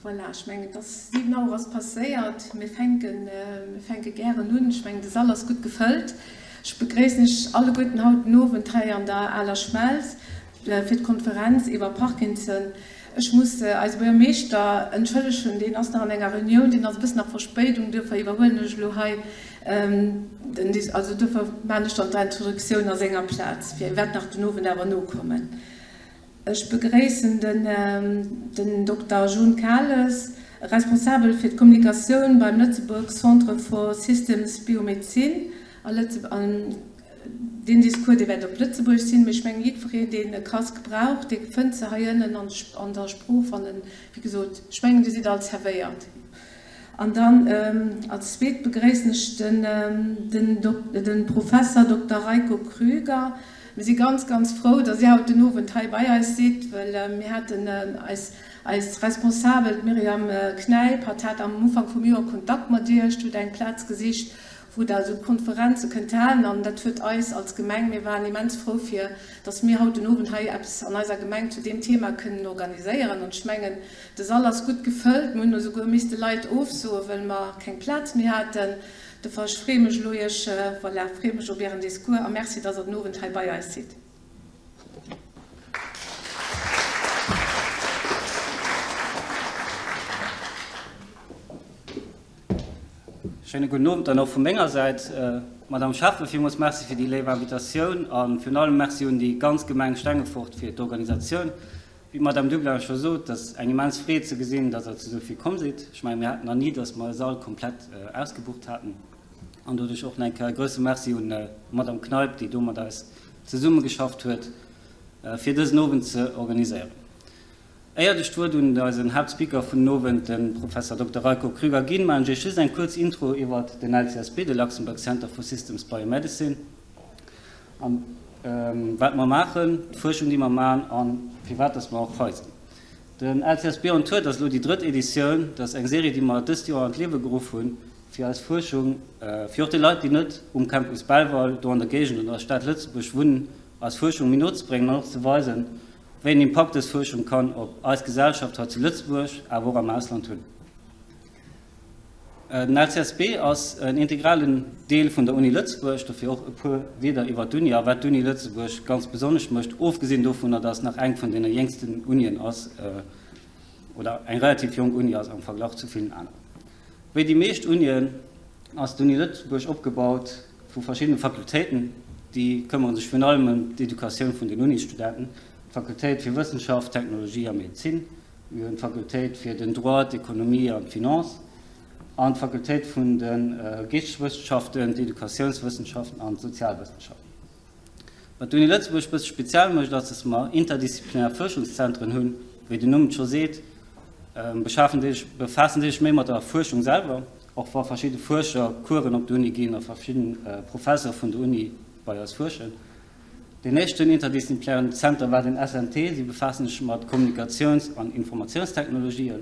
Voilà, ich meine, das sieht genau, was passiert. Wir fangen gerne an. Ich meine, das ist alles gut gefällt. Ich begrüße nicht alle guten heute Abend hier an der Allerschmelz für die Konferenz über Parkinson. Ich muss als Bürgermeister entschuldigen, den aus einer Reunion, den aus bis nach Verspätung dürfen überholen. Ich also dürfen meine Stand der Introduktion aus einem Platz. Wir werden nach den Abend aber noch kommen. Ich begrüße den Dr. John Kalles, responsabel für die Kommunikation beim Lützeburg Centre for Systems Biomedizin. Den Diskurs, der wird auf Lützeburg sein, ich meine, jeder, den Kass gebraucht, die findet sich hier an der Spruch von den, wie gesagt, ich meine, die sind als verwehrt. Und dann als zweit begrüße ich den Professor Dr. Reiko Krüger. Wir sind ganz, ganz froh, dass ihr heute den Abend hier bei uns seid, weil wir hatten als responsabel Miriam Kneip hat am Anfang von mir Kontakt mit dir, du deinen Platz gesicht, wo da so Konferenzen könnt haben, und das wird uns als Gemeinde, wir waren immens froh für, dass wir heute den Abend hier etwas an unserer Gemeinde zu dem Thema können organisieren, und ich meine, das ist alles gut gefüllt, wir haben sogar die Leute auf, so, weil wir keinen Platz mehr hatten. Dafür freue ich mich, voilà, freue mich auf Ihren Diskurs, und merci, dass ihr den Abend hier bei uns seid. Schönen guten Abend dann auch von meiner Seite. Madame Schaffler, vielmals merci für die Invitation und für alle merci und die ganz Gemeinde Stengefurt für die Organisation. Wie Madame Dubler schon so, das ist ein immens Freude zu sehen, dass zu so viel kommen sieht. Ich meine, wir hatten noch nie, dass wir den Saal komplett ausgebucht hatten. Und dadurch auch eine große Merci und Madame Kneip, die da zusammen geschafft hat, für diesen Abend zu organisieren. Die Stunde und als Hauptspeaker von Abend, den Professor Dr. Reiko Krüger gehen, und ich will ein kurzes Intro über den LCSB, den Luxembourg Center for Systems Biomedicine. Und, was wir machen, die Forschung, die wir machen, und wie weit das wir auch heute. Den LCSB und Tour, das ist die dritte Edition, das ist eine Serie, die wir dieses Jahr ins Leben gerufen haben, für als Forschung, für die Leute, die nicht Campus Ballwall, da in der Gegend und der Stadt Lützeburg wohnen, als Forschung zu bringen, noch zu weisen, welchen Impact das Forschung kann, ob als Gesellschaft hat zu Lützeburg, aber auch am Ausland tun. Den LCSB als ein integralen Teil von der Uni Lützeburg, dafür auch wieder über die Uni, aber die Uni Lützeburg ganz besonders möchte, aufgesehen davon, dass nach einer von den jüngsten Unien aus, oder eine relativ junge Uni aus im Vergleich zu vielen anderen. Wie die meisten Unien aus der Uni Lützeburg aufgebaut, von verschiedenen Fakultäten, die kümmern sich vor allem um die Education von den Unistudenten. Fakultät für Wissenschaft, Technologie und Medizin, eine Fakultät für den Droit, Ökonomie und Finanz, und Fakultät von den Geisteswissenschaften, Edukationswissenschaften und Sozialwissenschaften. Was die Uni Lützeburg ein bisschen speziell macht, dass wir interdisziplinäre Forschungszentren haben, wie die Nummer schon seht, befassen sich mehr mit der Forschung selber, auch vor verschiedene Forscher, Kuren auf die Uni gehen, auch verschiedene Professoren von der Uni bei uns forschen. Den nächsten interdisziplinären Center war den SNT, sie befassen sich mit Kommunikations- und Informationstechnologien.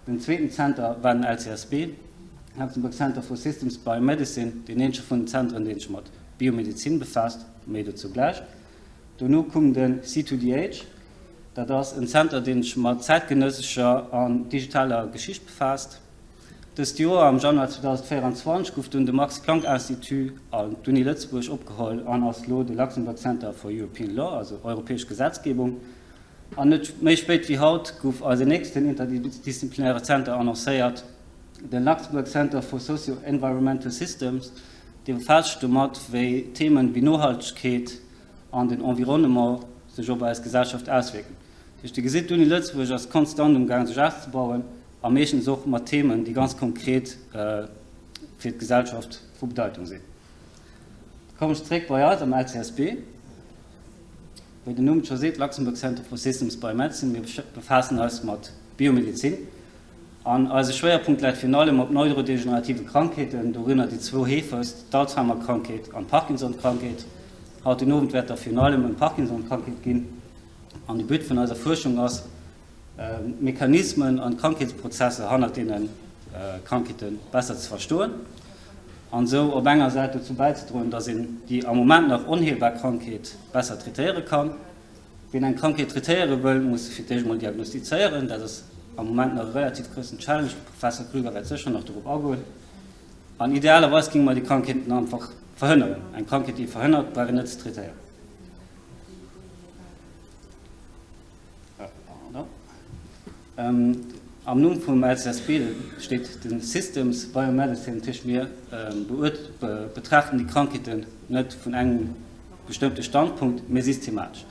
Den zweiten Center war den LCSB, Luxembourg Center for Systems Biomedicine, den nächsten von den Zentren, den sich mit Biomedizin befasst, mehr dazu gleich. Danach kommt den C2DH, das ist ein Center, den sich mit zeitgenössischer und digitaler Geschichte befasst. Das Jahr im Januar 2024 ruft das Max-Planck-Institut an die Uni Lützeburg abgeholt an Oslo, das Luxembourg Center for European Law, also europäische Gesetzgebung. Und nicht mehr spät wie heute ruft als nächsten interdisziplinäre Center annonciert, das Luxembourg Center for Socio-Environmental Systems, die befasst sich damit, wie Themen wie Nachhaltigkeit und das Environnement sich auch als Gesellschaft auswirken. Die Gesellschaft Uni Lützeburg ist konstant im Gang, sich auszubauen, am meisten auch mit Themen, die ganz konkret für die Gesellschaft von Bedeutung sind. Kommen wir direkt bei uns am LCSB. Wie der Name schon sieht, Luxembourg Center for Systems Biomedicine, wir befassen uns mit Biomedizin. Und also Schwerpunkt liegt vor allem auf neurodegenerative Krankheiten, darunter die zwei Hefers, die Alzheimer-Krankheit und Parkinson-Krankheit. Heute Abend wird es vor allem um Parkinson-Krankheit gehen. Und die Bild von unserer Forschung aus Mechanismen und Krankheitsprozesse haben, denen Krankheiten besser zu verstehen. Und so auf einer Seite dazu beizutragen, dass die am Moment noch unheilbare Krankheit besser trätieren kann. Wenn eine Krankheit trätieren will, muss sie vielleicht mal diagnostizieren. Das ist am Moment noch relativ größten Challenge. Professor Krüger wird sicher noch darüber angehen. Und idealerweise ging man die Krankheiten einfach verhindern. Eine Krankheit, die verhindert, wäre nicht das dritte. Am Namen vom LCSB steht den Systems Biomedicine Tisch mir betrachten die Krankheiten nicht von einem bestimmten Standpunkt, mehr systematisch.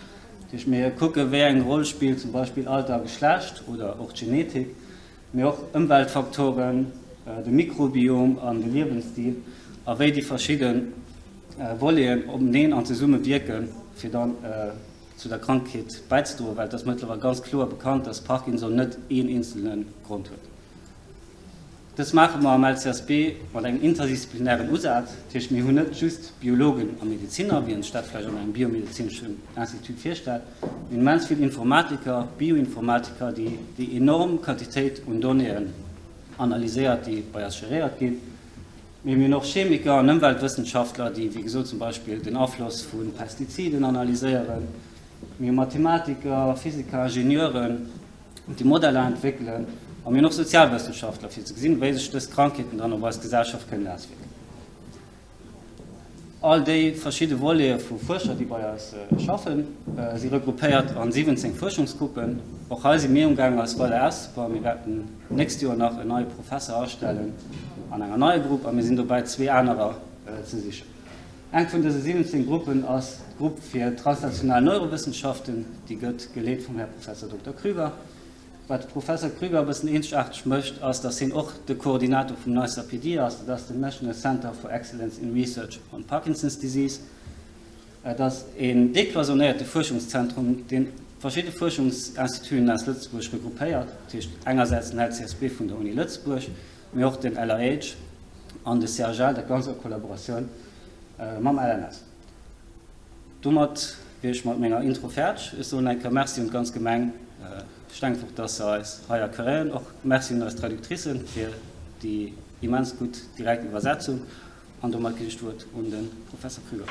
Ich mir gucke, wer eine Rolle spielt, zum Beispiel Alter, Geschlecht oder auch Genetik, mir auch Umweltfaktoren, das Mikrobiom und den Lebensstil, aber wie die verschiedenen Wollen um den an die Summe wirken, für dann zu der Krankheit beizutragen, weil das mittlerweile ganz klar bekannt ist, dass Parkinson nicht einen einzelnen Grund hat. Das machen wir am LCSB mit einem interdisziplinären Ansatz. Wir haben nicht just Biologen und Mediziner, wie in Stadtfleisch an einem biomedizinischen Institut vorstellt, wir haben ganz viele Informatiker, Bioinformatiker, die enorme Quantität und Daten analysiert, die bei uns geriert gehen. Wir haben noch Chemiker und Umweltwissenschaftler, die, wie gesagt, zum Beispiel den Einfluss von Pestiziden analysieren. Wir haben Mathematiker, Physiker, Ingenieure, die Modelle entwickeln. Und wir haben noch Sozialwissenschaftler, für zu sehen, wie sich das Krankheiten dann als Gesellschaft können auswirken. All die verschiedenen Wollen von Forschern, die bei uns arbeiten, sind regruppiert an 17 Forschungsgruppen. Auch alle sind mehr umgegangen als bei der ersten. Wir werden nächstes Jahr noch einen neuen Professor ausstellen an einer neuen Gruppe, und wir sind dabei, 2 andere zu sichern. Eine von diesen 17 Gruppen ist die Gruppe für translationale Neurowissenschaften, die wird geleitet von Herrn Professor Dr. Krüger. Was Professor Krüger ein bisschen einschätzen möchte, ist, dass er auch der Koordinator vom NICERPD ist, das ist das National Center for Excellence in Research on Parkinson's Disease. Das ist ein dekloisoniertes Forschungszentrum, den verschiedene Forschungsinstitute aus Lützburg regruppiert. Das ist einerseits ein LCSB von der Uni Lützburg, aber auch den LRH und der CERGEL, der ganze Kollaboration mit dem LNS. Damit bin ich mit meiner Intro fertig. Ist so ein Merci und ganz gemein. Ich denke, dass als Haya Karen auch merci als Traduktrice für die immens gut direkte Übersetzung und damit gehe ich dort und den Professor Krüger.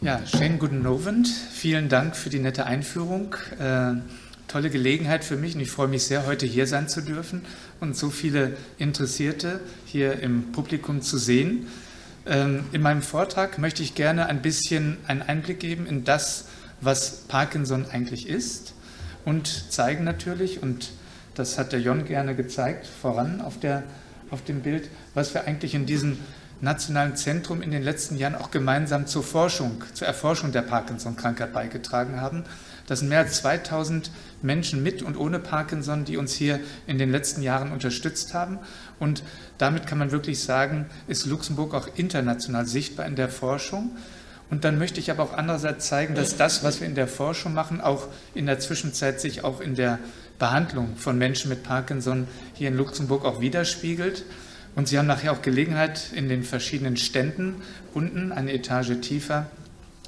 Ja, schönen guten Abend. Vielen Dank für die nette Einführung. Tolle Gelegenheit für mich und ich freue mich sehr, heute hier sein zu dürfen und so viele Interessierte hier im Publikum zu sehen. In meinem Vortrag möchte ich gerne ein bisschen einen Einblick geben in das, was Parkinson eigentlich ist und zeigen natürlich, und das hat der Jon gerne gezeigt, voran auf dem Bild, was wir eigentlich in diesem Nationalen Zentrum in den letzten Jahren auch gemeinsam zur Erforschung der Parkinson-Krankheit beigetragen haben. Das sind mehr als 2000 Menschen mit und ohne Parkinson, die uns hier in den letzten Jahren unterstützt haben. Und damit kann man wirklich sagen, ist Luxemburg auch international sichtbar in der Forschung. Und dann möchte ich aber auch andererseits zeigen, dass das, was wir in der Forschung machen, auch in der Zwischenzeit sich auch in der Behandlung von Menschen mit Parkinson hier in Luxemburg auch widerspiegelt. Und Sie haben nachher auch Gelegenheit, in den verschiedenen Ständen unten, eine Etage tiefer,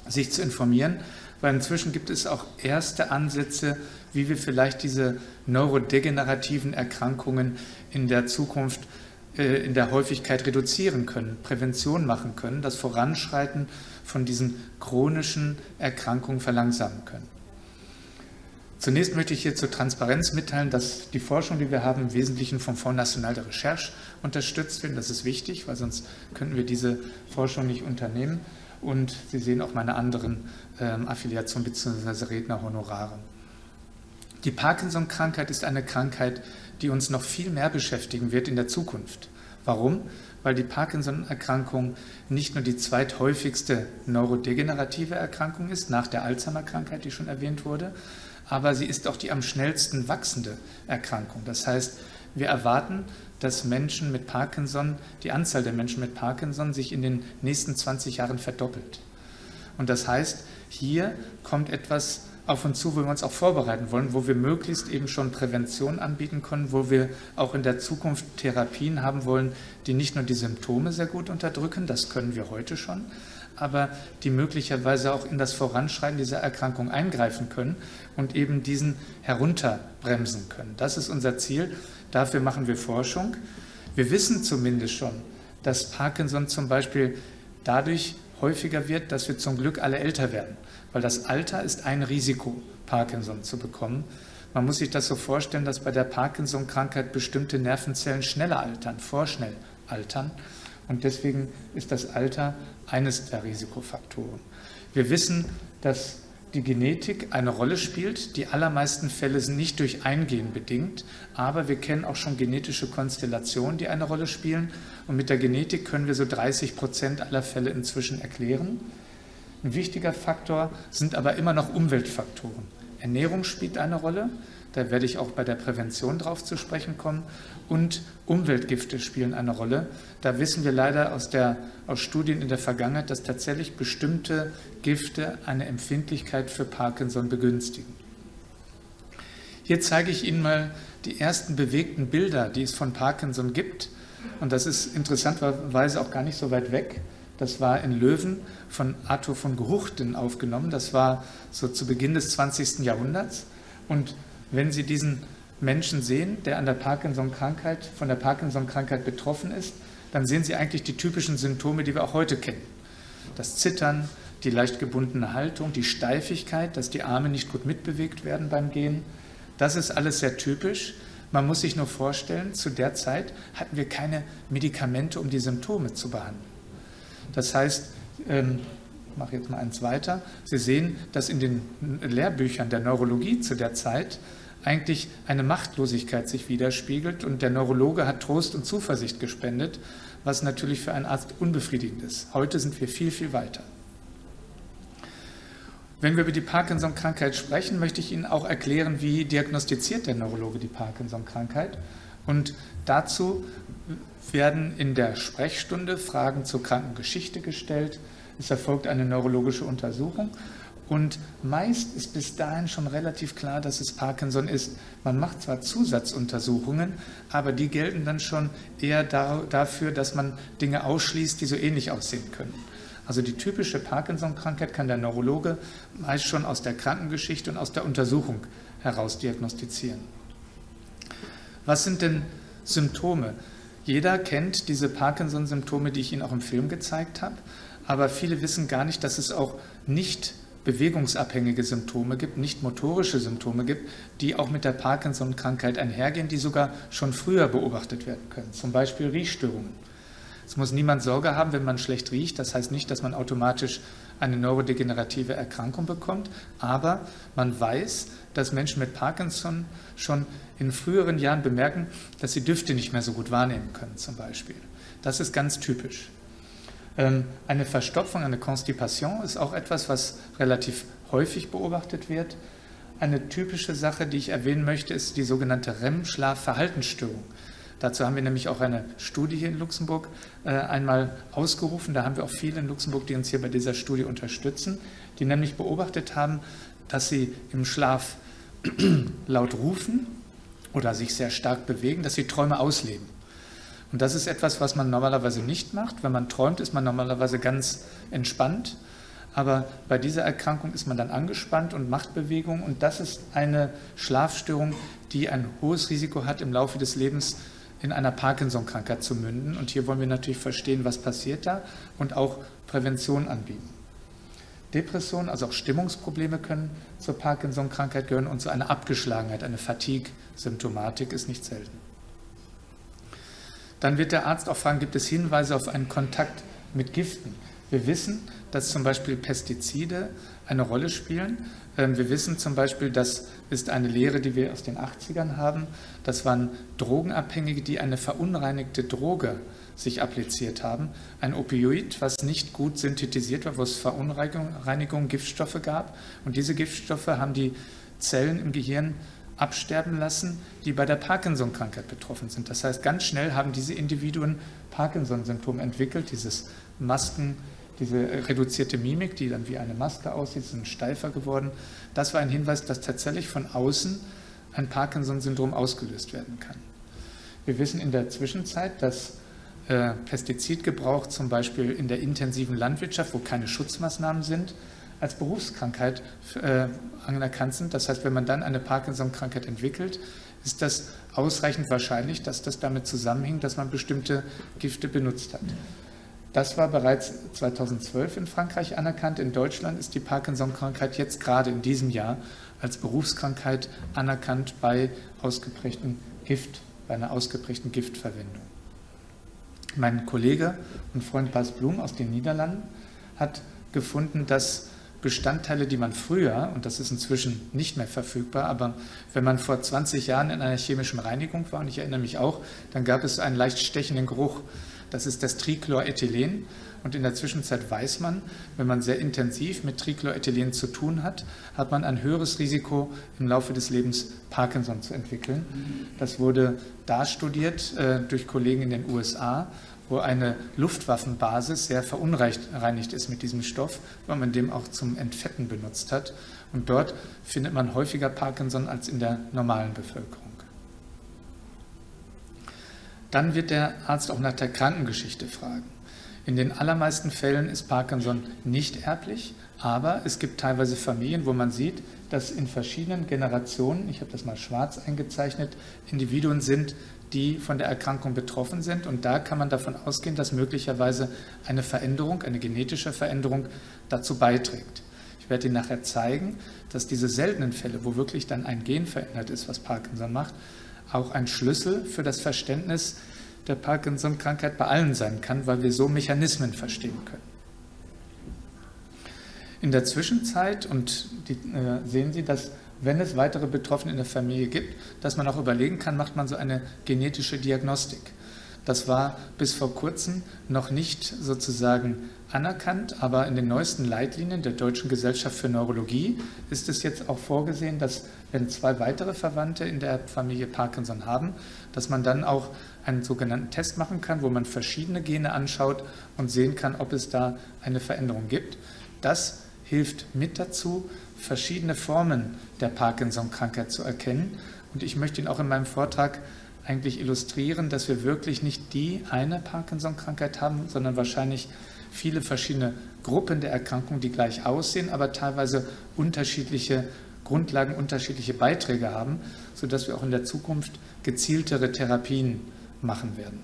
sich zu informieren, weil inzwischen gibt es auch erste Ansätze, wie wir vielleicht diese neurodegenerativen Erkrankungen in der Zukunft in der Häufigkeit reduzieren können, Prävention machen können, das Voranschreiten von diesen chronischen Erkrankungen verlangsamen können. Zunächst möchte ich hier zur Transparenz mitteilen, dass die Forschung, die wir haben, im Wesentlichen vom Fonds National de Recherche unterstützt wird. Das ist wichtig, weil sonst könnten wir diese Forschung nicht unternehmen. Und Sie sehen auch meine anderen Affiliationen bzw. Rednerhonorare. Die Parkinson-Krankheit ist eine Krankheit, die uns noch viel mehr beschäftigen wird in der Zukunft. Warum? Weil die Parkinson-Erkrankung nicht nur die zweithäufigste neurodegenerative Erkrankung ist, nach der Alzheimer-Krankheit, die schon erwähnt wurde, aber sie ist auch die am schnellsten wachsende Erkrankung. Das heißt, wir erwarten, dass Menschen mit Parkinson, die Anzahl der Menschen mit Parkinson sich in den nächsten 20 Jahren verdoppelt. Und das heißt, hier kommt etwas auf uns zu, wo wir uns auch vorbereiten wollen, wo wir möglichst eben schon Prävention anbieten können, wo wir auch in der Zukunft Therapien haben wollen, die nicht nur die Symptome sehr gut unterdrücken, das können wir heute schon, aber die möglicherweise auch in das Voranschreiten dieser Erkrankung eingreifen können und eben diesen herunterbremsen können. Das ist unser Ziel, dafür machen wir Forschung. Wir wissen zumindest schon, dass Parkinson zum Beispiel dadurch häufiger wird, dass wir zum Glück alle älter werden. Weil das Alter ist ein Risiko, Parkinson zu bekommen. Man muss sich das so vorstellen, dass bei der Parkinson-Krankheit bestimmte Nervenzellen schneller altern, vorschnell altern. Und deswegen ist das Alter eines der Risikofaktoren. Wir wissen, dass die Genetik eine Rolle spielt. Die allermeisten Fälle sind nicht durch Eingehen bedingt, aber wir kennen auch schon genetische Konstellationen, die eine Rolle spielen. Und mit der Genetik können wir so 30% aller Fälle inzwischen erklären. Ein wichtiger Faktor sind aber immer noch Umweltfaktoren. Ernährung spielt eine Rolle, da werde ich auch bei der Prävention drauf zu sprechen kommen, und Umweltgifte spielen eine Rolle. Da wissen wir leider aus Studien in der Vergangenheit, dass tatsächlich bestimmte Gifte eine Empfindlichkeit für Parkinson begünstigen. Hier zeige ich Ihnen mal die ersten bewegten Bilder, die es von Parkinson gibt. Und das ist interessanterweise auch gar nicht so weit weg. Das war in Löwen von Arthur von Gehuchten aufgenommen. Das war so zu Beginn des 20. Jahrhunderts. Und wenn Sie diesen Menschen sehen, der von der Parkinson-Krankheit betroffen ist, dann sehen Sie eigentlich die typischen Symptome, die wir auch heute kennen. Das Zittern, die leicht gebundene Haltung, die Steifigkeit, dass die Arme nicht gut mitbewegt werden beim Gehen. Das ist alles sehr typisch. Man muss sich nur vorstellen, zu der Zeit hatten wir keine Medikamente, um die Symptome zu behandeln. Das heißt, ich mache jetzt mal eins weiter, Sie sehen, dass in den Lehrbüchern der Neurologie zu der Zeit eigentlich eine Machtlosigkeit sich widerspiegelt und der Neurologe hat Trost und Zuversicht gespendet, was natürlich für einen Arzt unbefriedigend ist. Heute sind wir viel, viel weiter. Wenn wir über die Parkinson-Krankheit sprechen, möchte ich Ihnen auch erklären, wie diagnostiziert der Neurologe die Parkinson-Krankheit. Und dazu werden in der Sprechstunde Fragen zur Krankengeschichte gestellt. Es erfolgt eine neurologische Untersuchung. Und meist ist bis dahin schon relativ klar, dass es Parkinson ist. Man macht zwar Zusatzuntersuchungen, aber die gelten dann schon eher dafür, dass man Dinge ausschließt, die so ähnlich aussehen können. Also die typische Parkinson-Krankheit kann der Neurologe meist schon aus der Krankengeschichte und aus der Untersuchung heraus diagnostizieren. Was sind denn Symptome? Jeder kennt diese Parkinson-Symptome, die ich Ihnen auch im Film gezeigt habe, aber viele wissen gar nicht, dass es auch nicht bewegungsabhängige Symptome gibt, nicht motorische Symptome gibt, die auch mit der Parkinson-Krankheit einhergehen, die sogar schon früher beobachtet werden können, zum Beispiel Riechstörungen. Es muss niemand Sorge haben, wenn man schlecht riecht. Das heißt nicht, dass man automatisch eine neurodegenerative Erkrankung bekommt, aber man weiß, dass Menschen mit Parkinson schon in früheren Jahren bemerken, dass sie Düfte nicht mehr so gut wahrnehmen können, zum Beispiel. Das ist ganz typisch. Eine Verstopfung, eine Constipation ist auch etwas, was relativ häufig beobachtet wird. Eine typische Sache, die ich erwähnen möchte, ist die sogenannte REM-Schlaf-Verhaltensstörung. Dazu haben wir nämlich auch eine Studie hier in Luxemburg einmal ausgerufen. Da haben wir auch viele in Luxemburg, die uns hier bei dieser Studie unterstützen, die nämlich beobachtet haben, dass sie im Schlaf laut rufen oder sich sehr stark bewegen, dass sie Träume ausleben. Und das ist etwas, was man normalerweise nicht macht. Wenn man träumt, ist man normalerweise ganz entspannt. Aber bei dieser Erkrankung ist man dann angespannt und macht Bewegungen. Und das ist eine Schlafstörung, die ein hohes Risiko hat, im Laufe des Lebens in einer Parkinson-Krankheit zu münden. Und hier wollen wir natürlich verstehen, was passiert da und auch Prävention anbieten. Depressionen, also auch Stimmungsprobleme können zur Parkinson-Krankheit gehören und zu einer Abgeschlagenheit, eine Fatigue-Symptomatik ist nicht selten. Dann wird der Arzt auch fragen, gibt es Hinweise auf einen Kontakt mit Giften? Wir wissen, dass zum Beispiel Pestizide eine Rolle spielen. Wir wissen zum Beispiel, das ist eine Lehre, die wir aus den 80ern haben. Das waren Drogenabhängige, die eine verunreinigte Droge sich appliziert haben. Ein Opioid, was nicht gut synthetisiert war, wo es Verunreinigung, Giftstoffe gab. Und diese Giftstoffe haben die Zellen im Gehirn absterben lassen, die bei der Parkinson-Krankheit betroffen sind. Das heißt, ganz schnell haben diese Individuen Parkinson-Symptome entwickelt, diese reduzierte Mimik, die dann wie eine Maske aussieht, sind steifer geworden. Das war ein Hinweis, dass tatsächlich von außen ein Parkinson-Syndrom ausgelöst werden kann. Wir wissen in der Zwischenzeit, dass Pestizidgebrauch zum Beispiel in der intensiven Landwirtschaft, wo keine Schutzmaßnahmen sind, als Berufskrankheit anerkannt sind. Das heißt, wenn man dann eine Parkinson-Krankheit entwickelt, ist das ausreichend wahrscheinlich, dass das damit zusammenhängt, dass man bestimmte Gifte benutzt hat. Das war bereits 2012 in Frankreich anerkannt. In Deutschland ist die Parkinson-Krankheit jetzt gerade in diesem Jahr als Berufskrankheit anerkannt bei einer ausgeprägten Giftverwendung. Mein Kollege und Freund Bas Blum aus den Niederlanden hat gefunden, dass Bestandteile, die man früher, und das ist inzwischen nicht mehr verfügbar, aber wenn man vor 20 Jahren in einer chemischen Reinigung war, und ich erinnere mich auch, dann gab es einen leicht stechenden Geruch. Das ist das Trichlorethylen. Und in der Zwischenzeit weiß man, wenn man sehr intensiv mit Trichlorethylen zu tun hat, hat man ein höheres Risiko, im Laufe des Lebens Parkinson zu entwickeln. Das wurde da studiert durch Kollegen in den USA, wo eine Luftwaffenbasis sehr verunreinigt ist mit diesem Stoff, weil man den auch zum Entfetten benutzt hat. Und dort findet man häufiger Parkinson als in der normalen Bevölkerung. Dann wird der Arzt auch nach der Krankengeschichte fragen. In den allermeisten Fällen ist Parkinson nicht erblich, aber es gibt teilweise Familien, wo man sieht, dass in verschiedenen Generationen, ich habe das mal schwarz eingezeichnet, Individuen sind, die von der Erkrankung betroffen sind. Und da kann man davon ausgehen, dass möglicherweise eine Veränderung, eine genetische Veränderung dazu beiträgt. Ich werde Ihnen nachher zeigen, dass diese seltenen Fälle, wo wirklich dann ein Gen verändert ist, was Parkinson macht, auch ein Schlüssel für das Verständnis der Parkinson-Krankheit bei allen sein kann, weil wir so Mechanismen verstehen können. In der Zwischenzeit, sehen Sie, dass wenn es weitere Betroffene in der Familie gibt, dass man auch überlegen kann, macht man so eine genetische Diagnostik. Das war bis vor kurzem noch nicht sozusagen anerkannt, aber in den neuesten Leitlinien der Deutschen Gesellschaft für Neurologie ist es jetzt auch vorgesehen, dass wenn 2 weitere Verwandte in der Familie Parkinson haben, dass man dann auch einen sogenannten Test machen kann, wo man verschiedene Gene anschaut und sehen kann, ob es da eine Veränderung gibt. Das hilft mit dazu, verschiedene Formen der Parkinson-Krankheit zu erkennen. Und ich möchte Ihnen auch in meinem Vortrag eigentlich illustrieren, dass wir wirklich nicht die eine Parkinson-Krankheit haben, sondern wahrscheinlich viele verschiedene Gruppen der Erkrankung, die gleich aussehen, aber teilweise unterschiedliche Grundlagen, unterschiedliche Beiträge haben, sodass wir auch in der Zukunft gezieltere Therapien machen werden.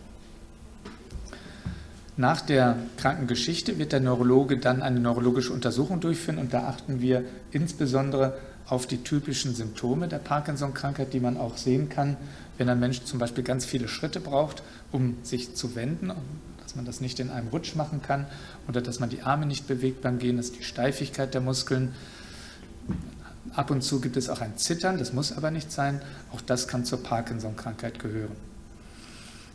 Nach der Krankengeschichte wird der Neurologe dann eine neurologische Untersuchung durchführen und da achten wir insbesondere auf die typischen Symptome der Parkinson-Krankheit, die man auch sehen kann, wenn ein Mensch zum Beispiel ganz viele Schritte braucht, um sich zu wenden, dass man das nicht in einem Rutsch machen kann oder dass man die Arme nicht bewegt beim Gehen, das ist die Steifigkeit der Muskeln. Ab und zu gibt es auch ein Zittern, das muss aber nicht sein, auch das kann zur Parkinson-Krankheit gehören.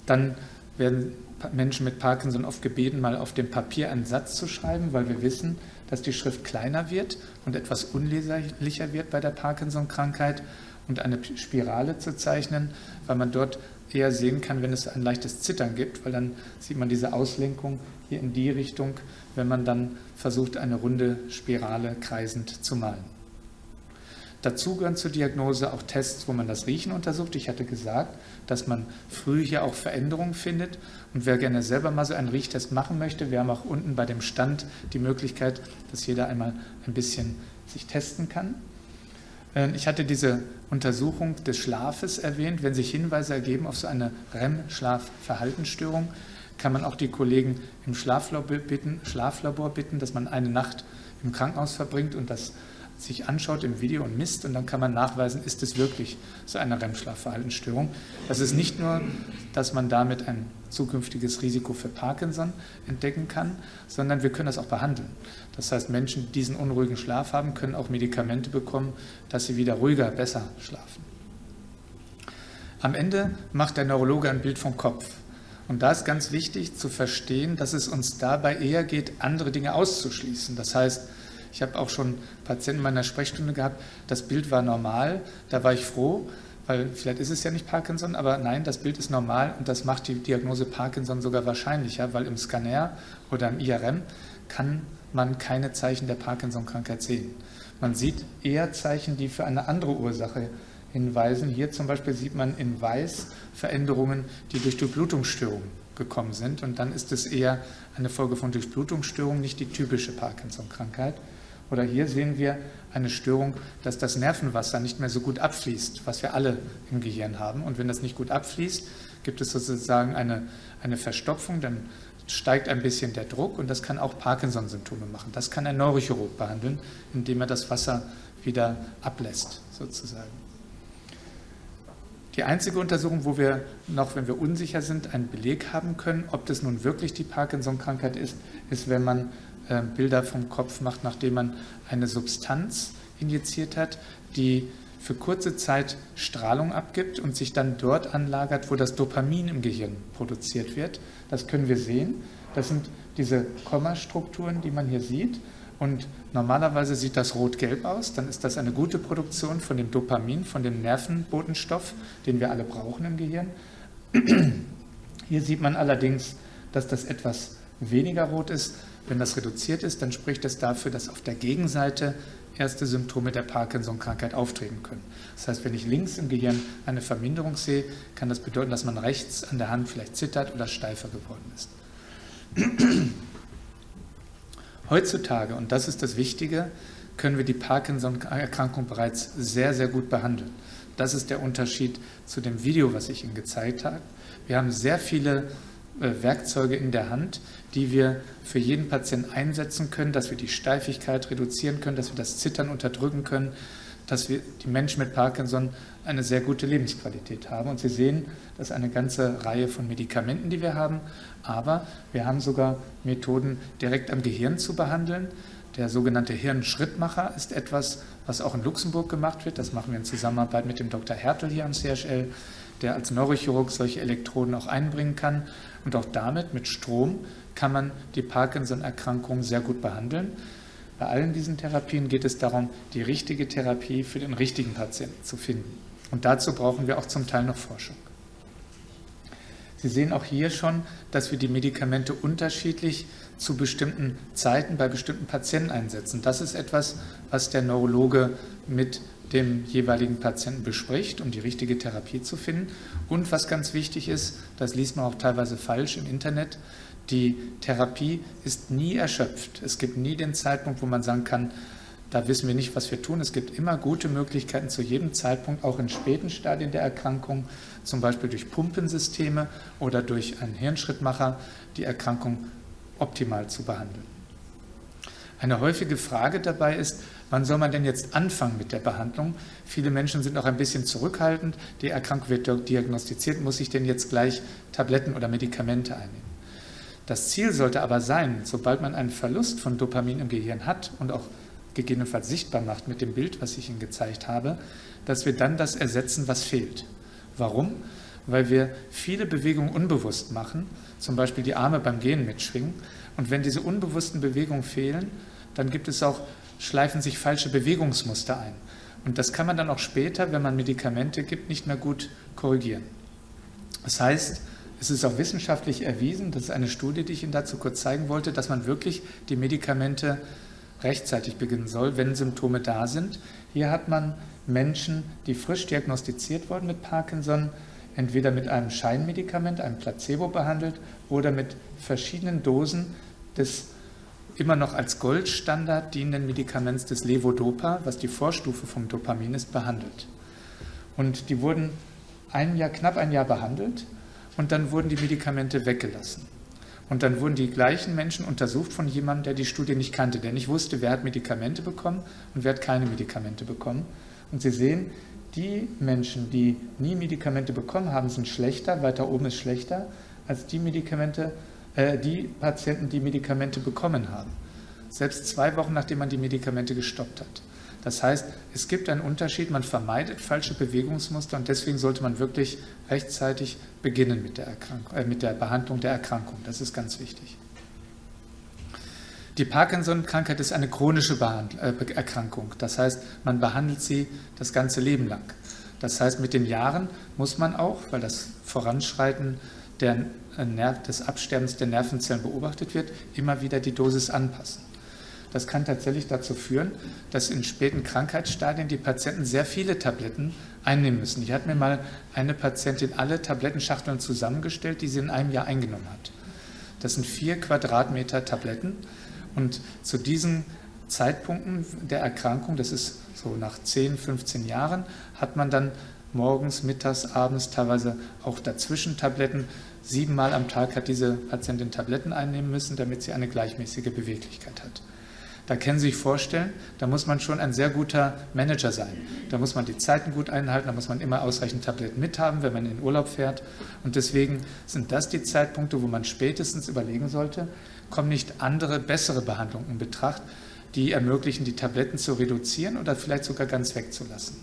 Dann werden Menschen mit Parkinson oft gebeten, mal auf dem Papier einen Satz zu schreiben, weil wir wissen, dass die Schrift kleiner wird und etwas unleserlicher wird bei der Parkinson-Krankheit und eine Spirale zu zeichnen, weil man dort eher sehen kann, wenn es ein leichtes Zittern gibt, weil dann sieht man diese Auslenkung hier in die Richtung, wenn man dann versucht, eine runde Spirale kreisend zu malen. Dazu gehören zur Diagnose auch Tests, wo man das Riechen untersucht. Ich hatte gesagt, dass man früh hier auch Veränderungen findet. Und wer gerne selber mal so einen Riechtest machen möchte, wir haben auch unten bei dem Stand die Möglichkeit, dass jeder einmal ein bisschen sich testen kann. Ich hatte diese Untersuchung des Schlafes erwähnt. Wenn sich Hinweise ergeben auf so eine REM-Schlafverhaltensstörung, kann man auch die Kollegen im Schlaflabor bitten, dass man eine Nacht im Krankenhaus verbringt und das sich anschaut im Video und misst und dann kann man nachweisen, ist es wirklich so eine REM-Schlafverhaltensstörung. Das ist nicht nur, dass man damit ein zukünftiges Risiko für Parkinson entdecken kann, sondern wir können das auch behandeln. Das heißt, Menschen, die diesen unruhigen Schlaf haben, können auch Medikamente bekommen, dass sie wieder ruhiger, besser schlafen. Am Ende macht der Neurologe ein Bild vom Kopf. Und da ist ganz wichtig zu verstehen, dass es uns dabei eher geht, andere Dinge auszuschließen. Das heißt, ich habe auch schon Patienten in meiner Sprechstunde gehabt, das Bild war normal, da war ich froh, weil vielleicht ist es ja nicht Parkinson, aber nein, das Bild ist normal und das macht die Diagnose Parkinson sogar wahrscheinlicher, weil im Scanner oder im IRM kann man keine Zeichen der Parkinson-Krankheit sehen. Man sieht eher Zeichen, die für eine andere Ursache hinweisen. Hier zum Beispiel sieht man in Weiß Veränderungen, die durch Durchblutungsstörungen gekommen sind und dann ist es eher eine Folge von Durchblutungsstörungen, nicht die typische Parkinson-Krankheit. Oder hier sehen wir eine Störung, dass das Nervenwasser nicht mehr so gut abfließt, was wir alle im Gehirn haben. Und wenn das nicht gut abfließt, gibt es sozusagen eine Verstopfung, dann steigt ein bisschen der Druck und das kann auch Parkinson-Symptome machen. Das kann ein Neurochirurg behandeln, indem er das Wasser wieder ablässt, sozusagen. Die einzige Untersuchung, wo wir noch, wenn wir unsicher sind, einen Beleg haben können, ob das nun wirklich die Parkinson-Krankheit ist, ist, wenn man Bilder vom Kopf macht, nachdem man eine Substanz injiziert hat, die für kurze Zeit Strahlung abgibt und sich dann dort anlagert, wo das Dopamin im Gehirn produziert wird. Das können wir sehen. Das sind diese Kommastrukturen, die man hier sieht. Und normalerweise sieht das rot-gelb aus. Dann ist das eine gute Produktion von dem Dopamin, von dem Nervenbotenstoff, den wir alle brauchen im Gehirn. Hier sieht man allerdings, dass das etwas weniger rot ist. Wenn das reduziert ist, dann spricht es dafür, dass auf der Gegenseite erste Symptome der Parkinson-Krankheit auftreten können. Das heißt, wenn ich links im Gehirn eine Verminderung sehe, kann das bedeuten, dass man rechts an der Hand vielleicht zittert oder steifer geworden ist. Heutzutage, und das ist das Wichtige, können wir die Parkinson-Erkrankung bereits sehr, sehr gut behandeln. Das ist der Unterschied zu dem Video, was ich Ihnen gezeigt habe. Wir haben sehr viele Werkzeuge in der Hand, die wir für jeden Patienten einsetzen können, dass wir die Steifigkeit reduzieren können, dass wir das Zittern unterdrücken können, dass wir die Menschen mit Parkinson eine sehr gute Lebensqualität haben. Und Sie sehen, das ist eine ganze Reihe von Medikamenten, die wir haben, aber wir haben sogar Methoden, direkt am Gehirn zu behandeln. Der sogenannte Hirnschrittmacher ist etwas, was auch in Luxemburg gemacht wird. Das machen wir in Zusammenarbeit mit dem Dr. Hertel hier am CHL, der als Neurochirurg solche Elektroden auch einbringen kann. Und auch damit, mit Strom, kann man die Parkinson-Erkrankung sehr gut behandeln. Bei allen diesen Therapien geht es darum, die richtige Therapie für den richtigen Patienten zu finden. Und dazu brauchen wir auch zum Teil noch Forschung. Sie sehen auch hier schon, dass wir die Medikamente unterschiedlich zu bestimmten Zeiten bei bestimmten Patienten einsetzen. Das ist etwas, was der Neurologe mit dem jeweiligen Patienten bespricht, um die richtige Therapie zu finden. Und was ganz wichtig ist, das liest man auch teilweise falsch im Internet, die Therapie ist nie erschöpft. Es gibt nie den Zeitpunkt, wo man sagen kann, da wissen wir nicht, was wir tun. Es gibt immer gute Möglichkeiten zu jedem Zeitpunkt, auch in späten Stadien der Erkrankung, zum Beispiel durch Pumpensysteme oder durch einen Hirnschrittmacher, die Erkrankung optimal zu behandeln. Eine häufige Frage dabei ist, wann soll man denn jetzt anfangen mit der Behandlung? Viele Menschen sind auch ein bisschen zurückhaltend. Die Erkrankung wird diagnostiziert, muss ich denn jetzt gleich Tabletten oder Medikamente einnehmen? Das Ziel sollte aber sein, sobald man einen Verlust von Dopamin im Gehirn hat und auch gegebenenfalls sichtbar macht mit dem Bild, was ich Ihnen gezeigt habe, dass wir dann das ersetzen, was fehlt. Warum? Weil wir viele Bewegungen unbewusst machen, zum Beispiel die Arme beim Gehen mitschwingen. Und wenn diese unbewussten Bewegungen fehlen, dann schleifen sich falsche Bewegungsmuster ein. Und das kann man dann auch später, wenn man Medikamente gibt, nicht mehr gut korrigieren. Das heißt, es ist auch wissenschaftlich erwiesen, das ist eine Studie, die ich Ihnen dazu kurz zeigen wollte, dass man wirklich die Medikamente rechtzeitig beginnen soll, wenn Symptome da sind. Hier hat man Menschen, die frisch diagnostiziert wurden mit Parkinson, entweder mit einem Scheinmedikament, einem Placebo behandelt oder mit verschiedenen Dosen des immer noch als Goldstandard dienenden Medikaments des Levodopa, was die Vorstufe vom Dopamin ist, behandelt. Und die wurden knapp ein Jahr behandelt und dann wurden die Medikamente weggelassen. Und dann wurden die gleichen Menschen untersucht von jemandem, der die Studie nicht kannte, der nicht wusste, wer hat Medikamente bekommen und wer hat keine Medikamente bekommen. Und Sie sehen, die Menschen, die nie Medikamente bekommen haben, sind schlechter, weiter oben ist schlechter, als die Patienten, die Medikamente bekommen haben. Selbst 2 Wochen, nachdem man die Medikamente gestoppt hat. Das heißt, es gibt einen Unterschied, man vermeidet falsche Bewegungsmuster und deswegen sollte man wirklich rechtzeitig beginnen mit der Behandlung der Erkrankung. Das ist ganz wichtig. Die Parkinson-Krankheit ist eine chronische Erkrankung. Das heißt, man behandelt sie das ganze Leben lang. Das heißt, mit den Jahren muss man auch, weil das Voranschreiten des Absterbens der Nervenzellen beobachtet wird, immer wieder die Dosis anpassen. Das kann tatsächlich dazu führen, dass in späten Krankheitsstadien die Patienten sehr viele Tabletten einnehmen müssen. Hier hat mir mal eine Patientin alle Tablettenschachteln zusammengestellt, die sie in einem Jahr eingenommen hat. Das sind 4 Quadratmeter Tabletten und zu diesen Zeitpunkten der Erkrankung, das ist so nach 10, 15 Jahren, hat man dann morgens, mittags, abends, teilweise auch dazwischen Tabletten. 7-mal am Tag hat diese Patientin Tabletten einnehmen müssen, damit sie eine gleichmäßige Beweglichkeit hat. Da können Sie sich vorstellen, da muss man schon ein sehr guter Manager sein. Da muss man die Zeiten gut einhalten, da muss man immer ausreichend Tabletten mithaben, wenn man in den Urlaub fährt. Und deswegen sind das die Zeitpunkte, wo man spätestens überlegen sollte, kommen nicht andere, bessere Behandlungen in Betracht, die ermöglichen, die Tabletten zu reduzieren oder vielleicht sogar ganz wegzulassen.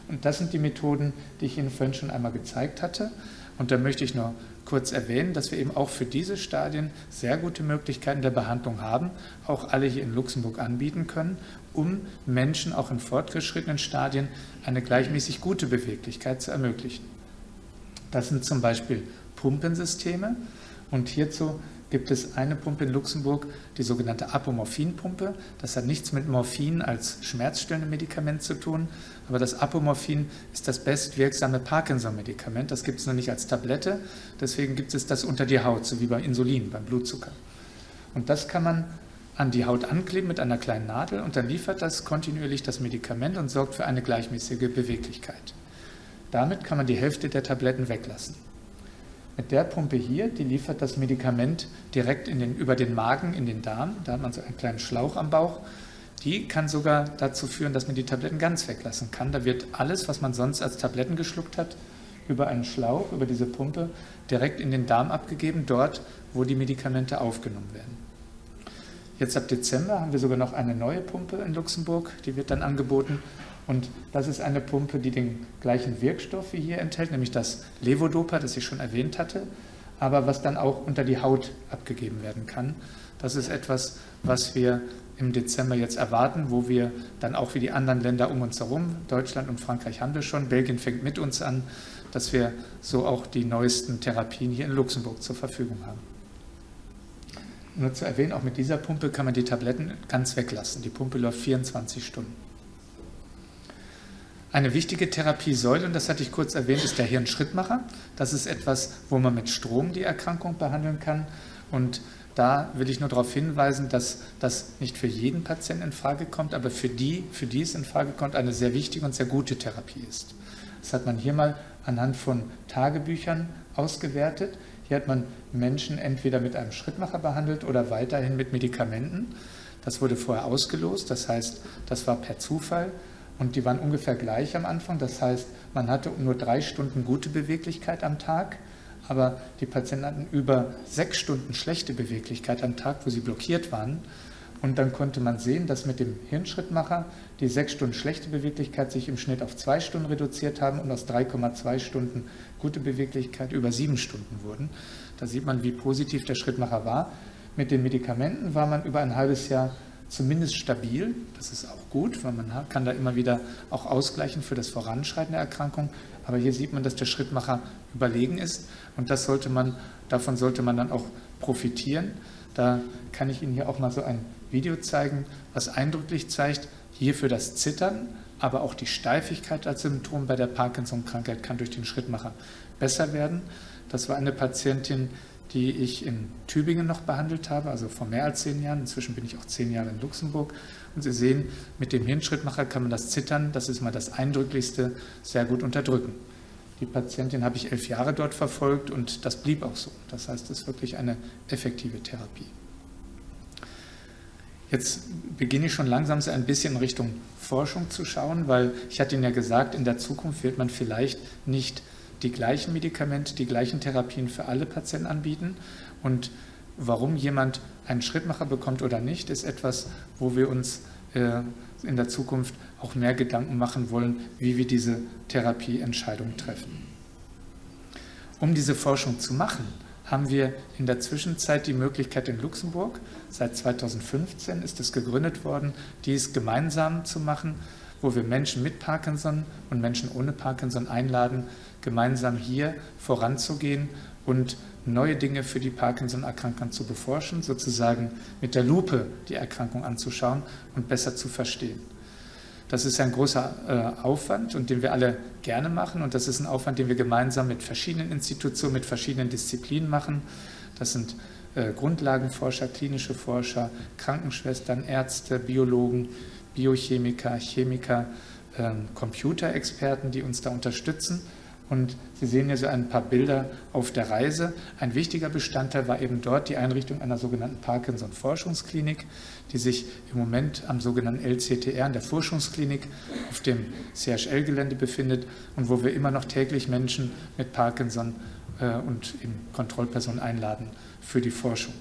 Und das sind die Methoden, die ich Ihnen vorhin schon einmal gezeigt hatte. Und da möchte ich nur kurz erwähnen, dass wir eben auch für diese Stadien sehr gute Möglichkeiten der Behandlung haben, auch alle hier in Luxemburg anbieten können, um Menschen auch in fortgeschrittenen Stadien eine gleichmäßig gute Beweglichkeit zu ermöglichen. Das sind zum Beispiel Pumpensysteme und hierzu gibt es eine Pumpe in Luxemburg, die sogenannte Apomorphin-Pumpe. Das hat nichts mit Morphin als schmerzstillendes Medikament zu tun, aber das Apomorphin ist das bestwirksame Parkinson-Medikament. Das gibt es noch nicht als Tablette, deswegen gibt es das unter die Haut, so wie beim Insulin, beim Blutzucker. Und das kann man an die Haut ankleben mit einer kleinen Nadel und dann liefert das kontinuierlich das Medikament und sorgt für eine gleichmäßige Beweglichkeit. Damit kann man die Hälfte der Tabletten weglassen. Mit der Pumpe hier, die liefert das Medikament direkt über den Magen in den Darm. Da hat man so einen kleinen Schlauch am Bauch. Die kann sogar dazu führen, dass man die Tabletten ganz weglassen kann. Da wird alles, was man sonst als Tabletten geschluckt hat, über einen Schlauch, über diese Pumpe, direkt in den Darm abgegeben, dort, wo die Medikamente aufgenommen werden. Jetzt ab Dezember haben wir sogar noch eine neue Pumpe in Luxemburg, die wird dann angeboten. Und das ist eine Pumpe, die den gleichen Wirkstoff wie hier enthält, nämlich das Levodopa, das ich schon erwähnt hatte, aber was dann auch unter die Haut abgegeben werden kann. Das ist etwas, was wir im Dezember jetzt erwarten, wo wir dann auch wie die anderen Länder um uns herum, Deutschland und Frankreich haben wir schon, Belgien fängt mit uns an, dass wir so auch die neuesten Therapien hier in Luxemburg zur Verfügung haben. Nur zu erwähnen, auch mit dieser Pumpe kann man die Tabletten ganz weglassen. Die Pumpe läuft 24 Stunden. Eine wichtige Therapiesäule, und das hatte ich kurz erwähnt, ist der Hirnschrittmacher. Das ist etwas, wo man mit Strom die Erkrankung behandeln kann. Und da will ich nur darauf hinweisen, dass das nicht für jeden Patienten in Frage kommt, aber für die es in Frage kommt, eine sehr wichtige und sehr gute Therapie ist. Das hat man hier mal anhand von Tagebüchern ausgewertet. Hier hat man Menschen entweder mit einem Schrittmacher behandelt oder weiterhin mit Medikamenten. Das wurde vorher ausgelost, das heißt, das war per Zufall. Und die waren ungefähr gleich am Anfang. Das heißt, man hatte nur 3 Stunden gute Beweglichkeit am Tag, aber die Patienten hatten über 6 Stunden schlechte Beweglichkeit am Tag, wo sie blockiert waren. Und dann konnte man sehen, dass mit dem Hirnschrittmacher die 6 Stunden schlechte Beweglichkeit sich im Schnitt auf 2 Stunden reduziert haben und aus 3,2 Stunden gute Beweglichkeit über 7 Stunden wurden. Da sieht man, wie positiv der Schrittmacher war. Mit den Medikamenten war man über ein halbes Jahr zumindest stabil, das ist auch gut, weil man kann da immer wieder auch ausgleichen für das Voranschreiten der Erkrankung, aber hier sieht man, dass der Schrittmacher überlegen ist und davon sollte man dann auch profitieren. Da kann ich Ihnen hier auch mal so ein Video zeigen, was eindrücklich zeigt, hierfür das Zittern, aber auch die Steifigkeit als Symptom bei der Parkinson-Krankheit kann durch den Schrittmacher besser werden. Das war eine Patientin, die ich in Tübingen noch behandelt habe, also vor mehr als 10 Jahren. Inzwischen bin ich auch 10 Jahre in Luxemburg. Und Sie sehen, mit dem Hirnschrittmacher kann man das Zittern, das ist mal das Eindrücklichste, sehr gut unterdrücken. Die Patientin habe ich 11 Jahre dort verfolgt und das blieb auch so. Das heißt, es ist wirklich eine effektive Therapie. Jetzt beginne ich schon langsam so ein bisschen in Richtung Forschung zu schauen, weil ich hatte Ihnen ja gesagt, in der Zukunft wird man vielleicht nicht die gleichen Medikamente, die gleichen Therapien für alle Patienten anbieten. Und warum jemand einen Schrittmacher bekommt oder nicht, ist etwas, wo wir uns in der Zukunft auch mehr Gedanken machen wollen, wie wir diese Therapieentscheidung treffen. Um diese Forschung zu machen, haben wir in der Zwischenzeit die Möglichkeit in Luxemburg, seit 2015 ist es gegründet worden, dies gemeinsam zu machen, wo wir Menschen mit Parkinson und Menschen ohne Parkinson einladen, gemeinsam hier voranzugehen und neue Dinge für die Parkinson-Erkrankung zu beforschen, sozusagen mit der Lupe die Erkrankung anzuschauen und besser zu verstehen. Das ist ein großer Aufwand und den wir alle gerne machen und das ist ein Aufwand, den wir gemeinsam mit verschiedenen Institutionen, mit verschiedenen Disziplinen machen. Das sind Grundlagenforscher, klinische Forscher, Krankenschwestern, Ärzte, Biologen, Biochemiker, Chemiker, Computerexperten, die uns da unterstützen. Und Sie sehen hier so ein paar Bilder auf der Reise. Ein wichtiger Bestandteil war eben dort die Einrichtung einer sogenannten Parkinson-Forschungsklinik, die sich im Moment am sogenannten LCTR, in der Forschungsklinik, auf dem CHL-Gelände befindet und wo wir immer noch täglich Menschen mit Parkinson und eben Kontrollpersonen einladen für die Forschung.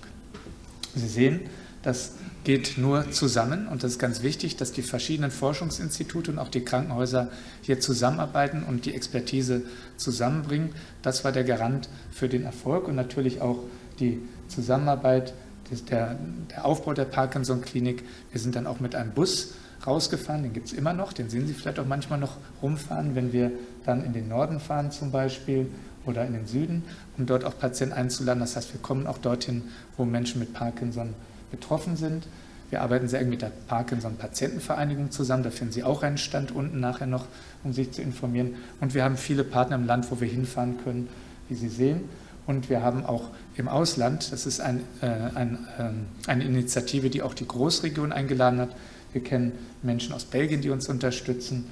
Sie sehen, das geht nur zusammen und das ist ganz wichtig, dass die verschiedenen Forschungsinstitute und auch die Krankenhäuser hier zusammenarbeiten und die Expertise zusammenbringen. Das war der Garant für den Erfolg und natürlich auch die Zusammenarbeit, der Aufbau der Parkinson-Klinik. Wir sind dann auch mit einem Bus rausgefahren, den gibt es immer noch, den sehen Sie vielleicht auch manchmal noch rumfahren, wenn wir dann in den Norden fahren zum Beispiel oder in den Süden, um dort auch Patienten einzuladen. Das heißt, wir kommen auch dorthin, wo Menschen mit Parkinson betroffen sind. Wir arbeiten sehr eng mit der Parkinson-Patientenvereinigung zusammen. Da finden Sie auch einen Stand unten nachher noch, um sich zu informieren. Und wir haben viele Partner im Land, wo wir hinfahren können, wie Sie sehen. Und wir haben auch im Ausland, das ist eine Initiative, die auch die Großregion eingeladen hat. Wir kennen Menschen aus Belgien, die uns unterstützen,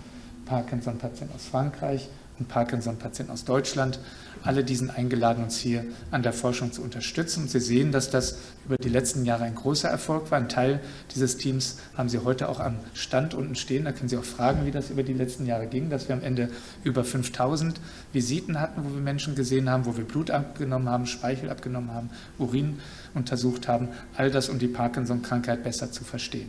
Parkinson-Patienten aus Frankreich und Parkinson-Patienten aus Deutschland. Alle die sind eingeladen, uns hier an der Forschung zu unterstützen. Und Sie sehen, dass das über die letzten Jahre ein großer Erfolg war. Ein Teil dieses Teams haben Sie heute auch am Stand unten stehen. Da können Sie auch fragen, wie das über die letzten Jahre ging, dass wir am Ende über 5000 Visiten hatten, wo wir Menschen gesehen haben, wo wir Blut abgenommen haben, Speichel abgenommen haben, Urin untersucht haben. All das, um die Parkinson-Krankheit besser zu verstehen.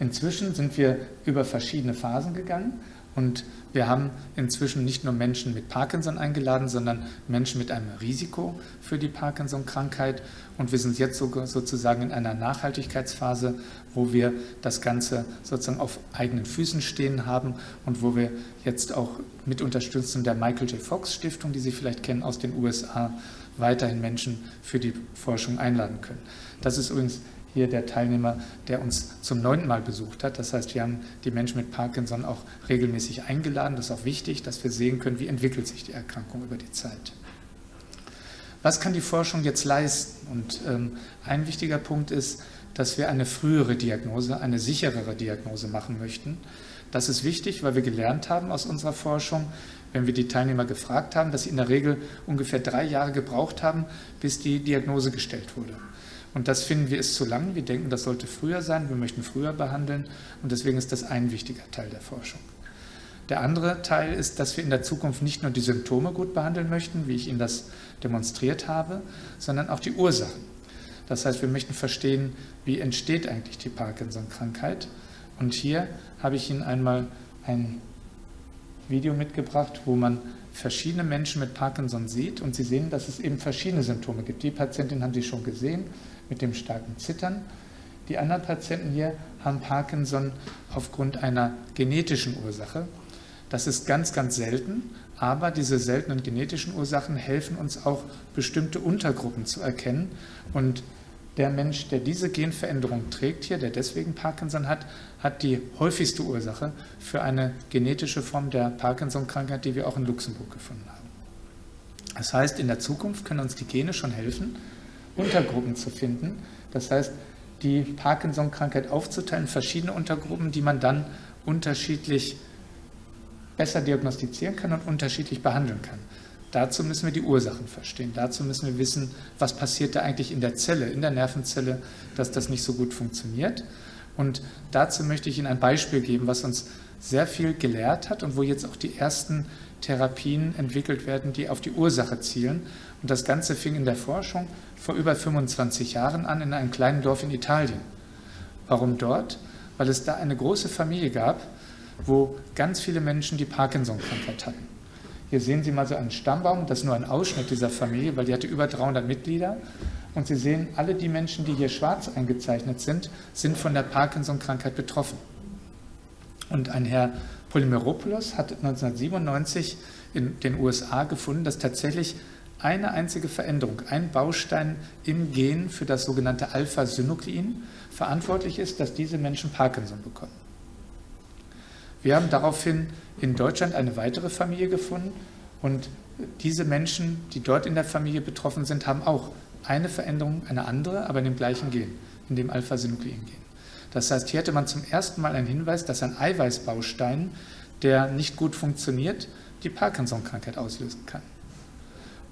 Inzwischen sind wir über verschiedene Phasen gegangen. Und wir haben inzwischen nicht nur Menschen mit Parkinson eingeladen, sondern Menschen mit einem Risiko für die Parkinson-Krankheit. Und wir sind jetzt sozusagen in einer Nachhaltigkeitsphase, wo wir das Ganze sozusagen auf eigenen Füßen stehen haben und wo wir jetzt auch mit Unterstützung der Michael J. Fox Stiftung, die Sie vielleicht kennen aus den USA, weiterhin Menschen für die Forschung einladen können. Das ist übrigens hier der Teilnehmer, der uns zum 9. Mal besucht hat. Das heißt, wir haben die Menschen mit Parkinson auch regelmäßig eingeladen. Das ist auch wichtig, dass wir sehen können, wie entwickelt sich die Erkrankung über die Zeit. Was kann die Forschung jetzt leisten? Und ein wichtiger Punkt ist, dass wir eine frühere Diagnose, eine sicherere Diagnose machen möchten. Das ist wichtig, weil wir gelernt haben aus unserer Forschung, wenn wir die Teilnehmer gefragt haben, dass sie in der Regel ungefähr 3 Jahre gebraucht haben, bis die Diagnose gestellt wurde. Und das finden wir ist zu lang. Wir denken, das sollte früher sein. Wir möchten früher behandeln. Und deswegen ist das ein wichtiger Teil der Forschung. Der andere Teil ist, dass wir in der Zukunft nicht nur die Symptome gut behandeln möchten, wie ich Ihnen das demonstriert habe, sondern auch die Ursachen. Das heißt, wir möchten verstehen, wie entsteht eigentlich die Parkinson-Krankheit. Und hier habe ich Ihnen einmal ein Video mitgebracht, wo man verschiedene Menschen mit Parkinson sieht. Und Sie sehen, dass es eben verschiedene Symptome gibt. Die Patientin haben Sie schon gesehen, mit dem starken Zittern. Die anderen Patienten hier haben Parkinson aufgrund einer genetischen Ursache. Das ist ganz, ganz selten, aber diese seltenen genetischen Ursachen helfen uns auch, bestimmte Untergruppen zu erkennen. Und der Mensch, der diese Genveränderung trägt hier, der deswegen Parkinson hat, hat die häufigste Ursache für eine genetische Form der Parkinson-Krankheit, die wir auch in Luxemburg gefunden haben. Das heißt, in der Zukunft können uns die Gene schon helfen, Untergruppen zu finden. Das heißt, die Parkinson-Krankheit aufzuteilen in verschiedene Untergruppen, die man dann unterschiedlich besser diagnostizieren kann und unterschiedlich behandeln kann. Dazu müssen wir die Ursachen verstehen. Dazu müssen wir wissen, was passiert da eigentlich in der Zelle, in der Nervenzelle, dass das nicht so gut funktioniert. Und dazu möchte ich Ihnen ein Beispiel geben, was uns sehr viel gelehrt hat und wo jetzt auch die ersten Therapien entwickelt werden, die auf die Ursache zielen. Und das Ganze fing in der Forschung vor über 25 Jahren an, in einem kleinen Dorf in Italien. Warum dort? Weil es da eine große Familie gab, wo ganz viele Menschen die Parkinson-Krankheit hatten. Hier sehen Sie mal so einen Stammbaum, das ist nur ein Ausschnitt dieser Familie, weil die hatte über 300 Mitglieder. Und Sie sehen, alle die Menschen, die hier schwarz eingezeichnet sind, sind von der Parkinson-Krankheit betroffen. Und ein Herr Polymeropoulos hat 1997 in den USA gefunden, dass tatsächlich eine einzige Veränderung, ein Baustein im Gen für das sogenannte Alpha-Synuklein verantwortlich ist, dass diese Menschen Parkinson bekommen. Wir haben daraufhin in Deutschland eine weitere Familie gefunden und diese Menschen, die dort in der Familie betroffen sind, haben auch eine Veränderung, eine andere, aber in dem gleichen Gen, in dem Alpha-Synuklein-Gen. Das heißt, hier hätte man zum ersten Mal einen Hinweis, dass ein Eiweißbaustein, der nicht gut funktioniert, die Parkinson-Krankheit auslösen kann.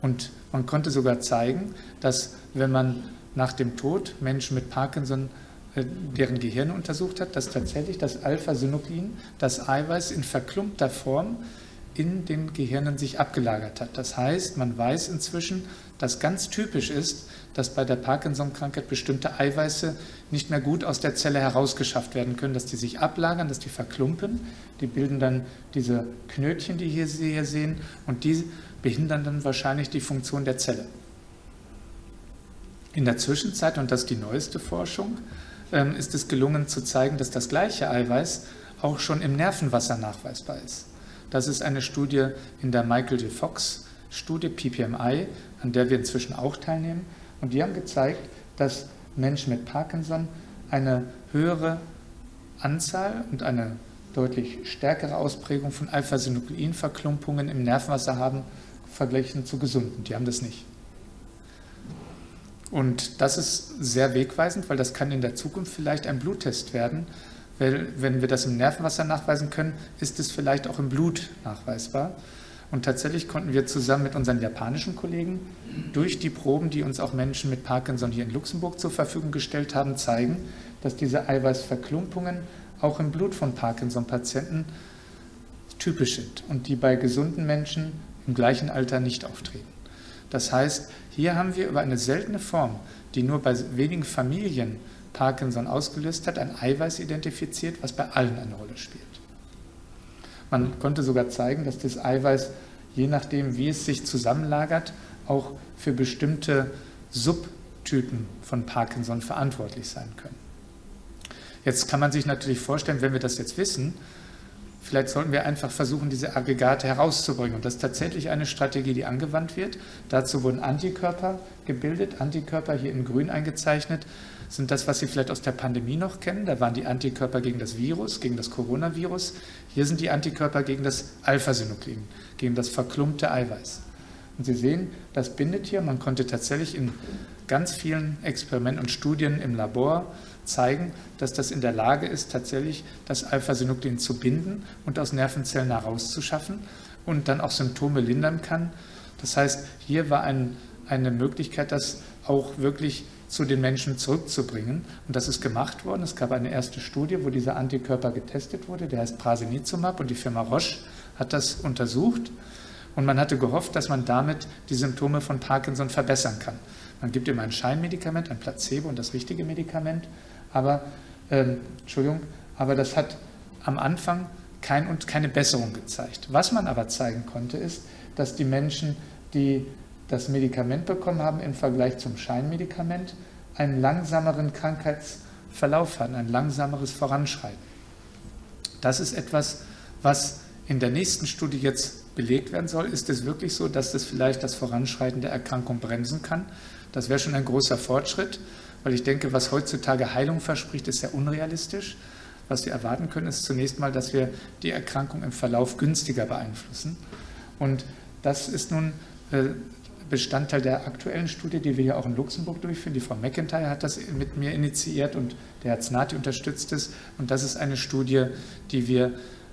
Und man konnte sogar zeigen, dass wenn man nach dem Tod Menschen mit Parkinson deren Gehirne untersucht hat, dass tatsächlich das Alpha-Synuclein, das Eiweiß in verklumpter Form in den Gehirnen sich abgelagert hat. Das heißt, man weiß inzwischen, dass ganz typisch ist, dass bei der Parkinson-Krankheit bestimmte Eiweiße nicht mehr gut aus der Zelle herausgeschafft werden können, dass die sich ablagern, dass die verklumpen. Die bilden dann diese Knötchen, die Sie hier sehen, und die behindern dann wahrscheinlich die Funktion der Zelle. In der Zwischenzeit, und das ist die neueste Forschung, ist es gelungen zu zeigen, dass das gleiche Eiweiß auch schon im Nervenwasser nachweisbar ist. Das ist eine Studie in der Michael J. Fox Studie, PPMI, an der wir inzwischen auch teilnehmen. Und die haben gezeigt, dass Menschen mit Parkinson eine höhere Anzahl und eine deutlich stärkere Ausprägung von Alpha-Synuclein-Verklumpungen im Nervenwasser haben, verglichen zu Gesunden. Die haben das nicht. Und das ist sehr wegweisend, weil das kann in der Zukunft vielleicht ein Bluttest werden. Weil, wenn wir das im Nervenwasser nachweisen können, ist es vielleicht auch im Blut nachweisbar. Und tatsächlich konnten wir zusammen mit unseren japanischen Kollegen durch die Proben, die uns auch Menschen mit Parkinson hier in Luxemburg zur Verfügung gestellt haben, zeigen, dass diese Eiweißverklumpungen auch im Blut von Parkinson-Patienten typisch sind und die bei gesunden Menschen im gleichen Alter nicht auftreten. Das heißt, hier haben wir über eine seltene Form, die nur bei wenigen Familien Parkinson ausgelöst hat, ein Eiweiß identifiziert, was bei allen eine Rolle spielt. Man konnte sogar zeigen, dass das Eiweiß, je nachdem, wie es sich zusammenlagert, auch für bestimmte Subtypen von Parkinson verantwortlich sein können. Jetzt kann man sich natürlich vorstellen, wenn wir das jetzt wissen, vielleicht sollten wir einfach versuchen, diese Aggregate herauszubringen. Und das ist tatsächlich eine Strategie, die angewandt wird. Dazu wurden Antikörper gebildet. Antikörper, hier in grün eingezeichnet, sind das, was Sie vielleicht aus der Pandemie noch kennen. Da waren die Antikörper gegen das Virus, gegen das Coronavirus. Hier sind die Antikörper gegen das Alpha-Synuclein, gegen das verklumpte Eiweiß. Und Sie sehen, das bindet hier. Man konnte tatsächlich in ganz vielen Experimenten und Studien im Labor zeigen, dass das in der Lage ist, tatsächlich das Alpha-Synuclein zu binden und aus Nervenzellen herauszuschaffen und dann auch Symptome lindern kann. Das heißt, hier war eine Möglichkeit, das auch wirklich zu den Menschen zurückzubringen. Und das ist gemacht worden. Es gab eine erste Studie, wo dieser Antikörper getestet wurde, der heißt Prasinezumab, und die Firma Roche hat das untersucht. Und man hatte gehofft, dass man damit die Symptome von Parkinson verbessern kann. Man gibt ihm ein Scheinmedikament, ein Placebo und das richtige Medikament, aber das hat am Anfang keine Besserung gezeigt. Was man aber zeigen konnte, ist, dass die Menschen, die das Medikament bekommen haben, im Vergleich zum Scheinmedikament einen langsameren Krankheitsverlauf hatten, ein langsameres Voranschreiten. Das ist etwas, was in der nächsten Studie jetzt belegt werden soll. Ist es wirklich so, dass das vielleicht das Voranschreiten der Erkrankung bremsen kann? Das wäre schon ein großer Fortschritt, weil ich denke, was heutzutage Heilung verspricht, ist sehr unrealistisch. Was wir erwarten können, ist zunächst mal, dass wir die Erkrankung im Verlauf günstiger beeinflussen. Und das ist nun Bestandteil der aktuellen Studie, die wir hier auch in Luxemburg durchführen. Die Frau McIntyre hat das mit mir initiiert und der Herr Znati unterstützt es. Und das ist eine Studie,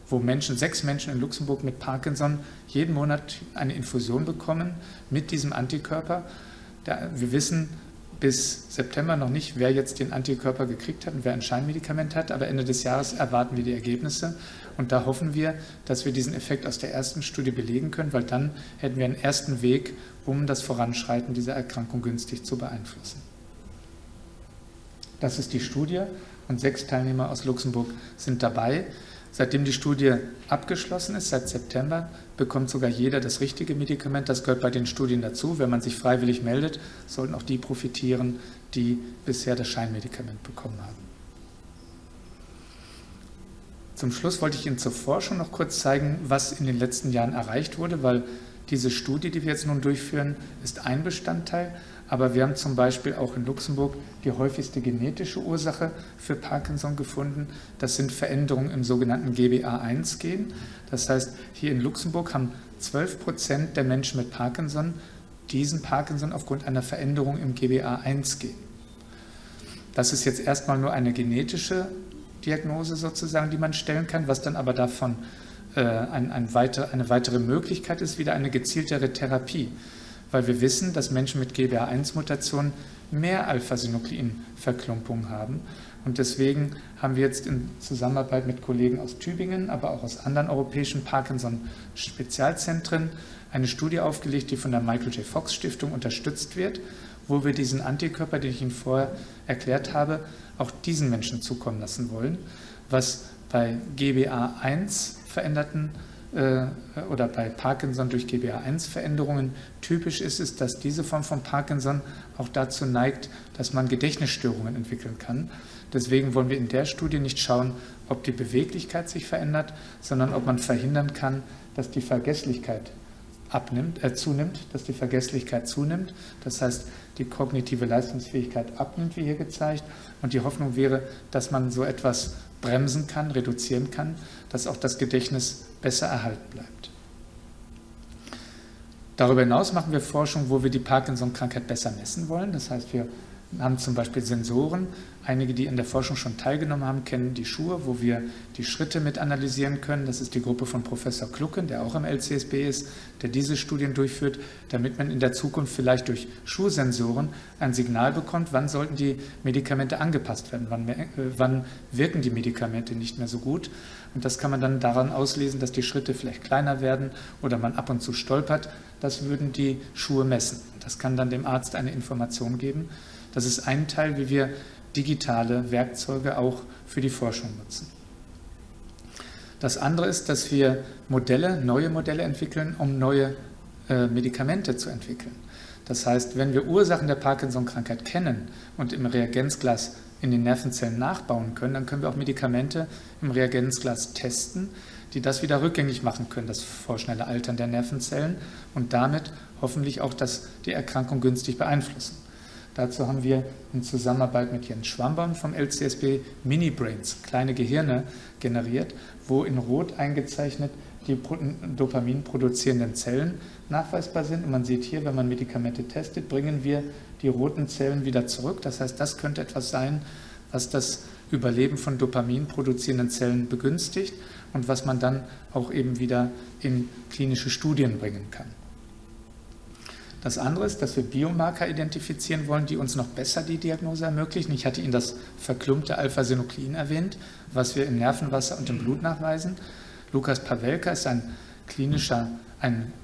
wo 6 Menschen in Luxemburg mit Parkinson jeden Monat eine Infusion bekommen mit diesem Antikörper. Wir wissen bis September noch nicht, wer jetzt den Antikörper gekriegt hat und wer ein Scheinmedikament hat, aber Ende des Jahres erwarten wir die Ergebnisse und da hoffen wir, dass wir diesen Effekt aus der ersten Studie belegen können, weil dann hätten wir einen ersten Weg, um das Voranschreiten dieser Erkrankung günstig zu beeinflussen. Das ist die Studie und 6 Teilnehmer aus Luxemburg sind dabei. Seitdem die Studie abgeschlossen ist, seit September, bekommt sogar jeder das richtige Medikament. Das gehört bei den Studien dazu. Wenn man sich freiwillig meldet, sollten auch die profitieren, die bisher das Scheinmedikament bekommen haben. Zum Schluss wollte ich Ihnen zur Forschung noch kurz zeigen, was in den letzten Jahren erreicht wurde, weil diese Studie, die wir jetzt nun durchführen, ist ein Bestandteil. Aber wir haben zum Beispiel auch in Luxemburg die häufigste genetische Ursache für Parkinson gefunden. Das sind Veränderungen im sogenannten GBA1-Gen. Das heißt, hier in Luxemburg haben 12% der Menschen mit Parkinson diesen Parkinson aufgrund einer Veränderung im GBA1-Gen. Das ist jetzt erstmal nur eine genetische Diagnose sozusagen, die man stellen kann, was dann aber davon eine weitere Möglichkeit ist, wieder eine gezieltere Therapie, weil wir wissen, dass Menschen mit GBA1-Mutationen mehr Alpha-Synukleinverklumpungen haben. Und deswegen haben wir jetzt in Zusammenarbeit mit Kollegen aus Tübingen, aber auch aus anderen europäischen Parkinson-Spezialzentren eine Studie aufgelegt, die von der Michael J. Fox Stiftung unterstützt wird, wo wir diesen Antikörper, den ich Ihnen vorher erklärt habe, auch diesen Menschen zukommen lassen wollen, was bei GBA1 veränderten oder bei Parkinson durch GBA1-Veränderungen typisch ist, ist, dass diese Form von Parkinson auch dazu neigt, dass man Gedächtnisstörungen entwickeln kann. Deswegen wollen wir in der Studie nicht schauen, ob die Beweglichkeit sich verändert, sondern ob man verhindern kann, dass die Vergesslichkeit zunimmt. Das heißt, die kognitive Leistungsfähigkeit abnimmt, wie hier gezeigt. Und die Hoffnung wäre, dass man so etwas bremsen kann, reduzieren kann, dass auch das Gedächtnis besser erhalten bleibt. Darüber hinaus machen wir Forschung, wo wir die Parkinson-Krankheit besser messen wollen. Das heißt, wir haben zum Beispiel Sensoren. Einige, die in der Forschung schon teilgenommen haben, kennen die Schuhe, wo wir die Schritte mit analysieren können. Das ist die Gruppe von Professor Klucken, der auch im LCSB ist, der diese Studien durchführt, damit man in der Zukunft vielleicht durch Schuhsensoren ein Signal bekommt, wann sollten die Medikamente angepasst werden, wann wirken die Medikamente nicht mehr so gut. Und das kann man dann daran auslesen, dass die Schritte vielleicht kleiner werden oder man ab und zu stolpert. Das würden die Schuhe messen. Das kann dann dem Arzt eine Information geben. Das ist ein Teil, wie wir digitale Werkzeuge auch für die Forschung nutzen. Das andere ist, dass wir neue Modelle entwickeln, um neue Medikamente zu entwickeln. Das heißt, wenn wir Ursachen der Parkinson-Krankheit kennen und im Reagenzglas in den Nervenzellen nachbauen können, dann können wir auch Medikamente im Reagenzglas testen, die das wieder rückgängig machen können, das vorschnelle Altern der Nervenzellen und damit hoffentlich auch die Erkrankung günstig beeinflussen. Dazu haben wir in Zusammenarbeit mit Jens Schwambaum vom LCSB Mini-Brains, kleine Gehirne, generiert, wo in Rot eingezeichnet die Dopamin produzierenden Zellen nachweisbar sind. Und man sieht hier, wenn man Medikamente testet, bringen wir die roten Zellen wieder zurück. Das heißt, das könnte etwas sein, was das Überleben von Dopamin produzierenden Zellen begünstigt und was man dann auch eben wieder in klinische Studien bringen kann. Das andere ist, dass wir Biomarker identifizieren wollen, die uns noch besser die Diagnose ermöglichen. Ich hatte Ihnen das verklumpte Alpha-Synuklein erwähnt, was wir im Nervenwasser und im Blut nachweisen. Lukas Pawelka ist ein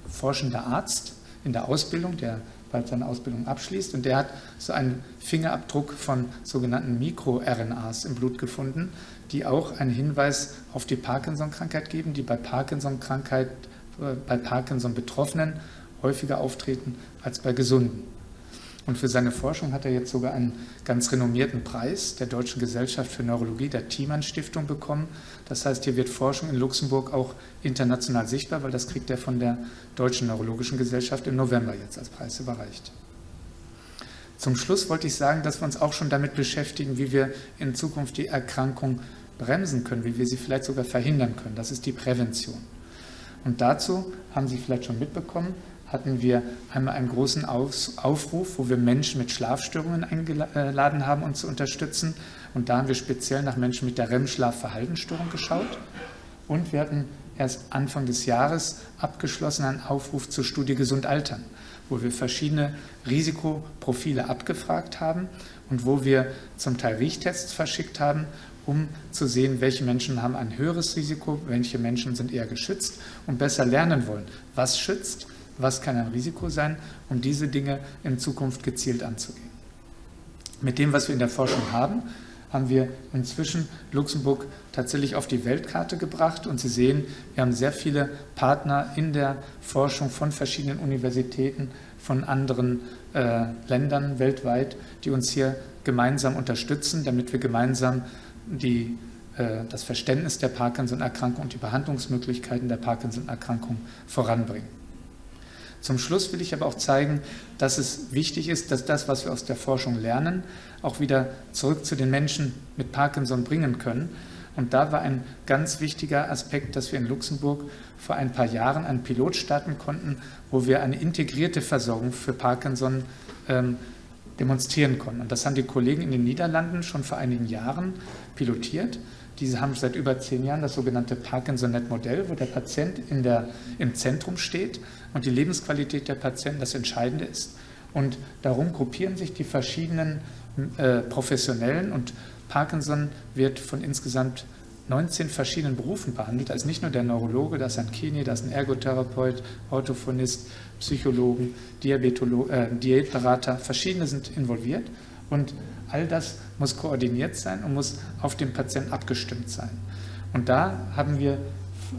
forschender Arzt in der Ausbildung, der bald seine Ausbildung abschließt. Und der hat so einen Fingerabdruck von sogenannten MikroRNAs im Blut gefunden, die auch einen Hinweis auf die Parkinson-Krankheit geben, die bei Parkinson-Betroffenen häufiger auftreten als bei Gesunden. Und für seine Forschung hat er jetzt sogar einen ganz renommierten Preis der Deutschen Gesellschaft für Neurologie, der Thiemann-Stiftung, bekommen. Das heißt, hier wird Forschung in Luxemburg auch international sichtbar, weil das kriegt er von der Deutschen Neurologischen Gesellschaft im November jetzt als Preis überreicht. Zum Schluss wollte ich sagen, dass wir uns auch schon damit beschäftigen, wie wir in Zukunft die Erkrankung bremsen können, wie wir sie vielleicht sogar verhindern können. Das ist die Prävention. Und dazu haben Sie vielleicht schon mitbekommen, hatten wir einmal einen großen Aufruf, wo wir Menschen mit Schlafstörungen eingeladen haben, uns zu unterstützen. Und da haben wir speziell nach Menschen mit der REM-Schlafverhaltensstörung geschaut. Und wir hatten erst Anfang des Jahres abgeschlossen einen Aufruf zur Studie Gesund Altern, wo wir verschiedene Risikoprofile abgefragt haben und wo wir zum Teil Riechtests verschickt haben, um zu sehen, welche Menschen haben ein höheres Risiko, welche Menschen sind eher geschützt und besser lernen wollen, was schützt, was kann ein Risiko sein, um diese Dinge in Zukunft gezielt anzugehen. Mit dem, was wir in der Forschung haben, haben wir inzwischen Luxemburg tatsächlich auf die Weltkarte gebracht. Und Sie sehen, wir haben sehr viele Partner in der Forschung von verschiedenen Universitäten, von anderen Ländern weltweit, die uns hier gemeinsam unterstützen, damit wir gemeinsam das Verständnis der Parkinson-Erkrankung und die Behandlungsmöglichkeiten der Parkinson-Erkrankung voranbringen. Zum Schluss will ich aber auch zeigen, dass es wichtig ist, dass das, was wir aus der Forschung lernen, auch wieder zurück zu den Menschen mit Parkinson bringen können. Und da war ein ganz wichtiger Aspekt, dass wir in Luxemburg vor ein paar Jahren einen Pilot starten konnten, wo wir eine integrierte Versorgung für Parkinson demonstrieren konnten. Und das haben die Kollegen in den Niederlanden schon vor einigen Jahren pilotiert. Diese haben seit über 10 Jahren das sogenannte Parkinson-Net-Modell, wo der Patient im Zentrum steht und die Lebensqualität der Patienten das Entscheidende ist. Und darum gruppieren sich die verschiedenen Professionellen, und Parkinson wird von insgesamt 19 verschiedenen Berufen behandelt. Da ist nicht nur der Neurologe, da ist ein Kini, da ist ein Ergotherapeut, Orthophonist, Psychologen, Diätberater, verschiedene sind involviert, und all das muss koordiniert sein und muss auf den Patienten abgestimmt sein. Und da haben wir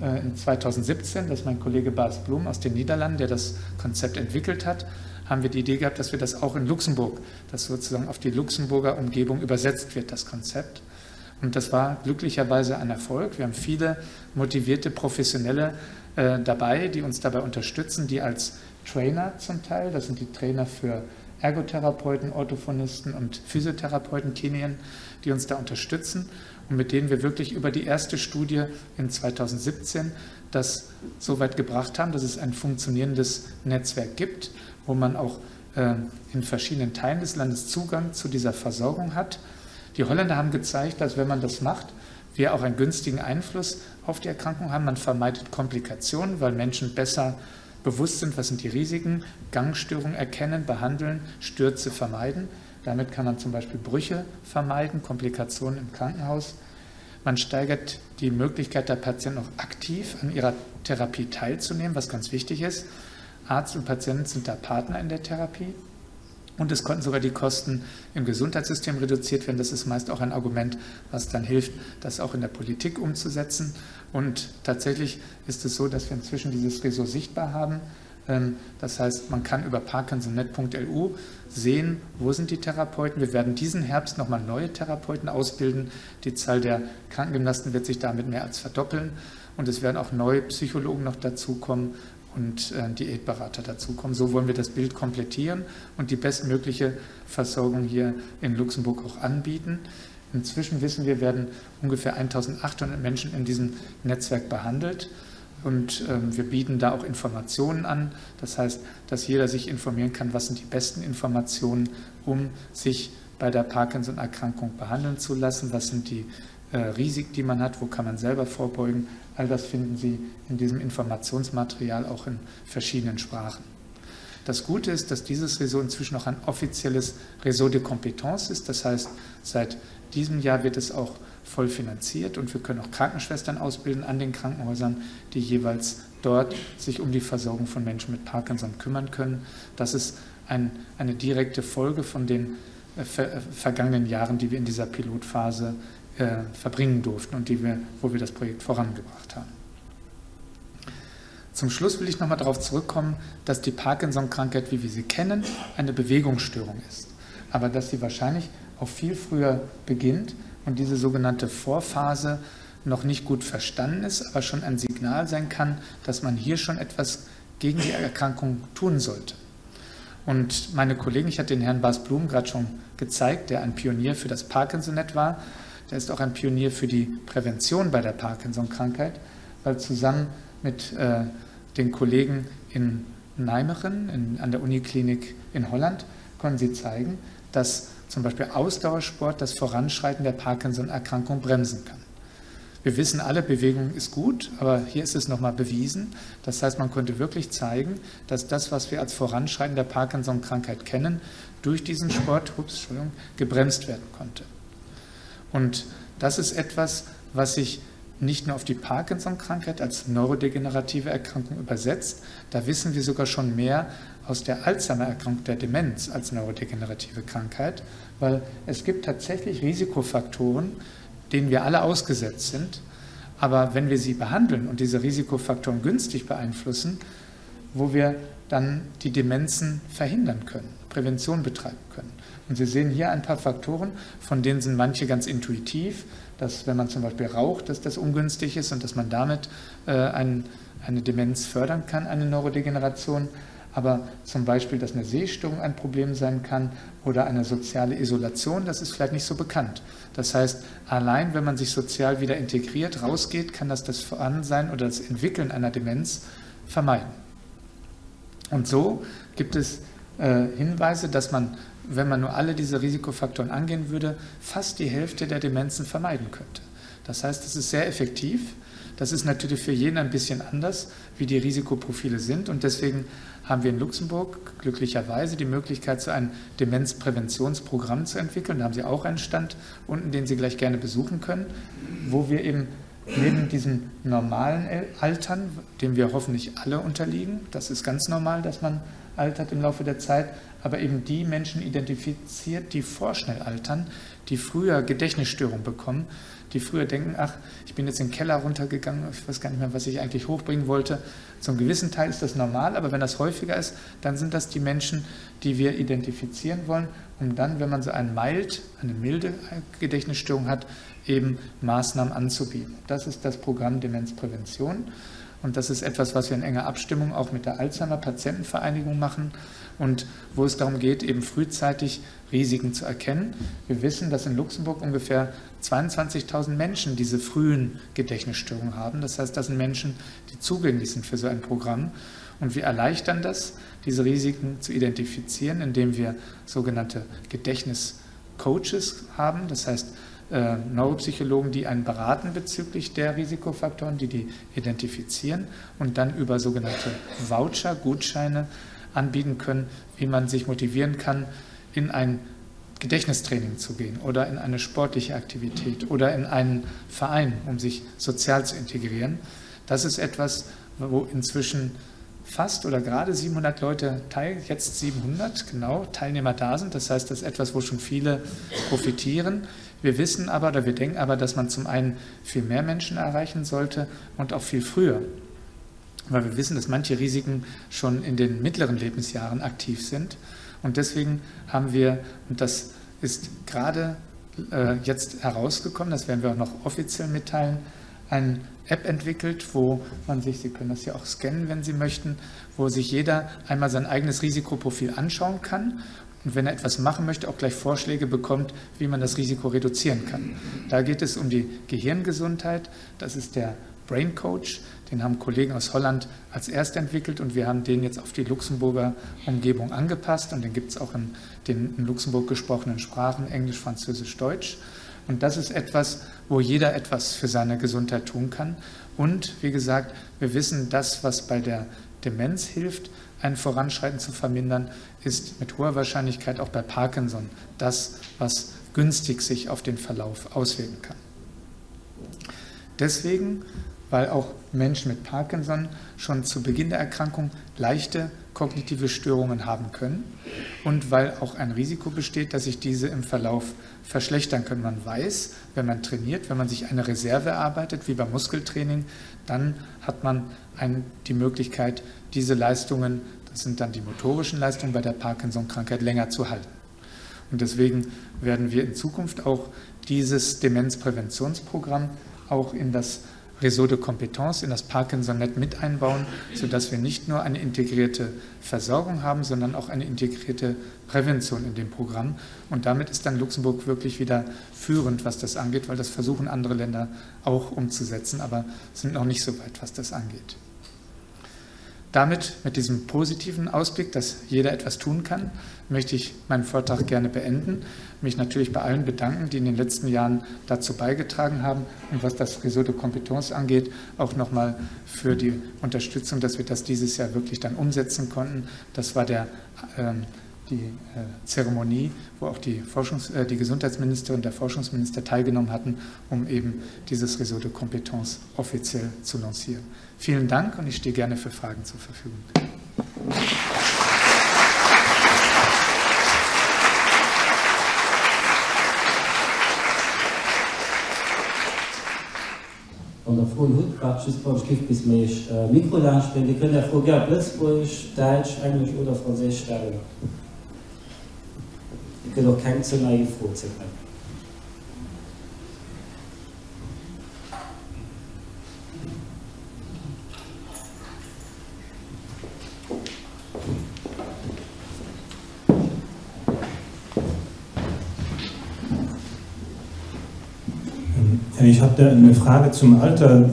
in 2017, das ist mein Kollege Bas Blum aus den Niederlanden, der das Konzept entwickelt hat, haben wir die Idee gehabt, dass wir das auch in Luxemburg, dass sozusagen auf die Luxemburger Umgebung übersetzt wird, das Konzept. Und das war glücklicherweise ein Erfolg. Wir haben viele motivierte Professionelle dabei, die uns dabei unterstützen, die als Trainer zum Teil, das sind die Trainer für Ergotherapeuten, Orthophonisten und Physiotherapeuten, Kinien, die uns da unterstützen und mit denen wir wirklich über die erste Studie in 2017 das so weit gebracht haben, dass es ein funktionierendes Netzwerk gibt, wo man auch in verschiedenen Teilen des Landes Zugang zu dieser Versorgung hat. Die Holländer haben gezeigt, dass wenn man das macht, wir auch einen günstigen Einfluss auf die Erkrankung haben. Man vermeidet Komplikationen, weil Menschen besser bewusst sind, was sind die Risiken, Gangstörungen erkennen, behandeln, Stürze vermeiden. Damit kann man zum Beispiel Brüche vermeiden, Komplikationen im Krankenhaus. Man steigert die Möglichkeit der Patienten auch aktiv an ihrer Therapie teilzunehmen, was ganz wichtig ist. Arzt und Patient sind da Partner in der Therapie. Und es konnten sogar die Kosten im Gesundheitssystem reduziert werden. Das ist meist auch ein Argument, was dann hilft, das auch in der Politik umzusetzen. Und tatsächlich ist es so, dass wir inzwischen dieses Réseau sichtbar haben. Das heißt, man kann über parkinsonnet.lu sehen, wo sind die Therapeuten. Wir werden diesen Herbst nochmal neue Therapeuten ausbilden. Die Zahl der Krankengymnasten wird sich damit mehr als verdoppeln. Und es werden auch neue Psychologen noch dazukommen und Diätberater dazukommen. So wollen wir das Bild komplettieren und die bestmögliche Versorgung hier in Luxemburg auch anbieten. Inzwischen wissen wir, werden ungefähr 1800 Menschen in diesem Netzwerk behandelt, und wir bieten da auch Informationen an. Das heißt, dass jeder sich informieren kann, was sind die besten Informationen, um sich bei der Parkinson-Erkrankung behandeln zu lassen, was sind die Risiken, die man hat, wo kann man selber vorbeugen. All das finden Sie in diesem Informationsmaterial auch in verschiedenen Sprachen. Das Gute ist, dass dieses Réseau inzwischen auch ein offizielles Réseau de Compétences ist. Das heißt, seit diesem Jahr wird es auch voll finanziert, und wir können auch Krankenschwestern ausbilden an den Krankenhäusern, die jeweils dort sich um die Versorgung von Menschen mit Parkinson kümmern können. Das ist eine direkte Folge von den vergangenen Jahren, die wir in dieser Pilotphase verbringen durften und wo wir das Projekt vorangebracht haben. Zum Schluss will ich nochmal darauf zurückkommen, dass die Parkinson-Krankheit, wie wir sie kennen, eine Bewegungsstörung ist, aber dass sie wahrscheinlich auch viel früher beginnt und diese sogenannte Vorphase noch nicht gut verstanden ist, aber schon ein Signal sein kann, dass man hier schon etwas gegen die Erkrankung tun sollte. Und meine Kollegen, ich hatte den Herrn Bas Blum gerade schon gezeigt, der ein Pionier für das Parkinson-Net war, der ist auch ein Pionier für die Prävention bei der Parkinson-Krankheit, weil zusammen mit den Kollegen in Nijmegen an der Uniklinik in Holland konnten sie zeigen, dass zum Beispiel Ausdauersport das Voranschreiten der Parkinson-Erkrankung bremsen kann. Wir wissen alle, Bewegung ist gut, aber hier ist es nochmal bewiesen. Das heißt, man konnte wirklich zeigen, dass das, was wir als Voranschreiten der Parkinson-Krankheit kennen, durch diesen Sport gebremst werden konnte. Und das ist etwas, was sich nicht nur auf die Parkinson-Krankheit als neurodegenerative Erkrankung übersetzt. Da wissen wir sogar schon mehr aus der Alzheimer-Erkrankung, der Demenz als neurodegenerative Krankheit, weil es gibt tatsächlich Risikofaktoren, denen wir alle ausgesetzt sind. Aber wenn wir sie behandeln und diese Risikofaktoren günstig beeinflussen, wo wir dann die Demenzen verhindern können, Prävention betreiben können. Und Sie sehen hier ein paar Faktoren, von denen sind manche ganz intuitiv, dass wenn man zum Beispiel raucht, dass das ungünstig ist und dass man damit eine Demenz fördern kann, eine Neurodegeneration. Aber zum Beispiel, dass eine Sehstörung ein Problem sein kann oder eine soziale Isolation, das ist vielleicht nicht so bekannt. Das heißt, allein wenn man sich sozial wieder integriert, rausgeht, kann das Vorhandensein oder das Entwickeln einer Demenz vermeiden. Und so gibt es Hinweise, dass man wenn man nur alle diese Risikofaktoren angehen würde, fast die Hälfte der Demenzen vermeiden könnte. Das heißt, es ist sehr effektiv. Das ist natürlich für jeden ein bisschen anders, wie die Risikoprofile sind. Und deswegen haben wir in Luxemburg glücklicherweise die Möglichkeit, so ein Demenzpräventionsprogramm zu entwickeln. Da haben Sie auch einen Stand unten, den Sie gleich gerne besuchen können, wo wir eben neben diesem normalen Altern, dem wir hoffentlich alle unterliegen, das ist ganz normal, dass man altert im Laufe der Zeit, aber eben die Menschen identifiziert, die vorschnell altern, die früher Gedächtnisstörungen bekommen, die früher denken, ach, ich bin jetzt in den Keller runtergegangen, ich weiß gar nicht mehr, was ich eigentlich hochbringen wollte. Zum gewissen Teil ist das normal, aber wenn das häufiger ist, dann sind das die Menschen, die wir identifizieren wollen, um dann, wenn man so eine milde Gedächtnisstörung hat, eben Maßnahmen anzubieten. Das ist das Programm Demenzprävention. Und das ist etwas, was wir in enger Abstimmung auch mit der Alzheimer-Patientenvereinigung machen und wo es darum geht, eben frühzeitig Risiken zu erkennen. Wir wissen, dass in Luxemburg ungefähr 22.000 Menschen diese frühen Gedächtnisstörungen haben. Das heißt, das sind Menschen, die zugänglich sind für so ein Programm. Und wir erleichtern das, diese Risiken zu identifizieren, indem wir sogenannte Gedächtniscoaches haben. Das heißt, Neuropsychologen, die einen beraten bezüglich der Risikofaktoren, die identifizieren und dann über sogenannte Voucher, Gutscheine anbieten können, wie man sich motivieren kann, in ein Gedächtnistraining zu gehen oder in eine sportliche Aktivität oder in einen Verein, um sich sozial zu integrieren. Das ist etwas, wo inzwischen fast oder gerade 700 Leute, jetzt 700, genau, Teilnehmer da sind. Das heißt, das ist etwas, wo schon viele profitieren. Wir wissen aber oder wir denken aber, dass man zum einen viel mehr Menschen erreichen sollte und auch viel früher. Weil wir wissen, dass manche Risiken schon in den mittleren Lebensjahren aktiv sind. Und deswegen haben wir, und das ist gerade jetzt herausgekommen, das werden wir auch noch offiziell mitteilen, eine App entwickelt, wo man sich, Sie können das ja auch scannen, wenn Sie möchten, wo sich jeder einmal sein eigenes Risikoprofil anschauen kann und wenn er etwas machen möchte, auch gleich Vorschläge bekommt, wie man das Risiko reduzieren kann. Da geht es um die Gehirngesundheit, das ist der Brain Coach, den haben Kollegen aus Holland als erst entwickelt und wir haben den jetzt auf die Luxemburger Umgebung angepasst und den gibt es auch in den in Luxemburg gesprochenen Sprachen, Englisch, Französisch, Deutsch. Und das ist etwas, wo jeder etwas für seine Gesundheit tun kann. Und wie gesagt, wir wissen, das, was bei der Demenz hilft, ein Voranschreiten zu vermindern, ist mit hoher Wahrscheinlichkeit auch bei Parkinson das, was günstig sich auf den Verlauf auswirken kann. Deswegen, weil auch Menschen mit Parkinson schon zu Beginn der Erkrankung leichte kognitive Störungen haben können und weil auch ein Risiko besteht, dass sich diese im Verlauf verschlechtern können. Man weiß, wenn man trainiert, wenn man sich eine Reserve erarbeitet, wie beim Muskeltraining, dann hat man die Möglichkeit, diese Leistungen, das sind dann die motorischen Leistungen bei der Parkinson-Krankheit, länger zu halten. Und deswegen werden wir in Zukunft auch dieses Demenzpräventionsprogramm auch in das Réseau de Compétences, in das Parkinson-Net mit einbauen, sodass wir nicht nur eine integrierte Versorgung haben, sondern auch eine integrierte Prävention in dem Programm. Und damit ist dann Luxemburg wirklich wieder führend, was das angeht, weil das versuchen andere Länder auch umzusetzen, aber sind noch nicht so weit, was das angeht. Damit, mit diesem positiven Ausblick, dass jeder etwas tun kann, möchte ich meinen Vortrag gerne beenden. Mich natürlich bei allen bedanken, die in den letzten Jahren dazu beigetragen haben und was das Réseau de Compétences angeht, auch nochmal für die Unterstützung, dass wir das dieses Jahr wirklich dann umsetzen konnten. Das war die Zeremonie, wo auch die Gesundheitsministerin und der Forschungsminister teilgenommen hatten, um eben dieses Réseau de Compétences offiziell zu lancieren. Vielen Dank und ich stehe gerne für Fragen zur Verfügung. Von der Frau Hut, gibt bis mich Mikroland stellen. Die können der Frau gerne Würzburg, Deutsch, Englisch oder Französisch stellen. Die können auch keine zu neue Frage stellen. Ich habe da eine Frage zum Alter.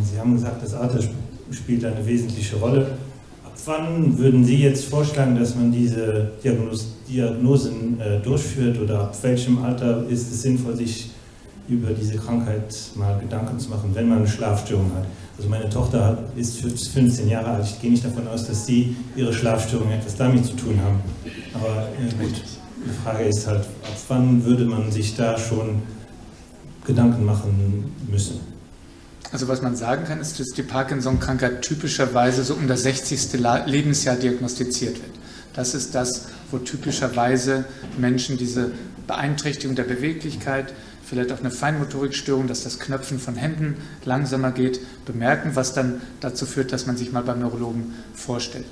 Sie haben gesagt, das Alter spielt eine wesentliche Rolle. wann würden Sie jetzt vorschlagen, dass man diese Diagnosen durchführt oder ab welchem Alter ist es sinnvoll, sich über diese Krankheit mal Gedanken zu machen, wenn man eine Schlafstörung hat? Also meine Tochter ist 15 Jahre alt, ich gehe nicht davon aus, dass sie ihre Schlafstörungen etwas damit zu tun haben. Aber gut, die Frage ist halt, ab wann würde man sich da schon Gedanken machen müssen? Also was man sagen kann, ist, dass die Parkinson-Krankheit typischerweise so um das 60. Lebensjahr diagnostiziert wird. Das ist das, wo typischerweise Menschen diese Beeinträchtigung der Beweglichkeit, vielleicht auch eine Feinmotorikstörung, dass das Knöpfen von Händen langsamer geht, bemerken, was dann dazu führt, dass man sich mal beim Neurologen vorstellt.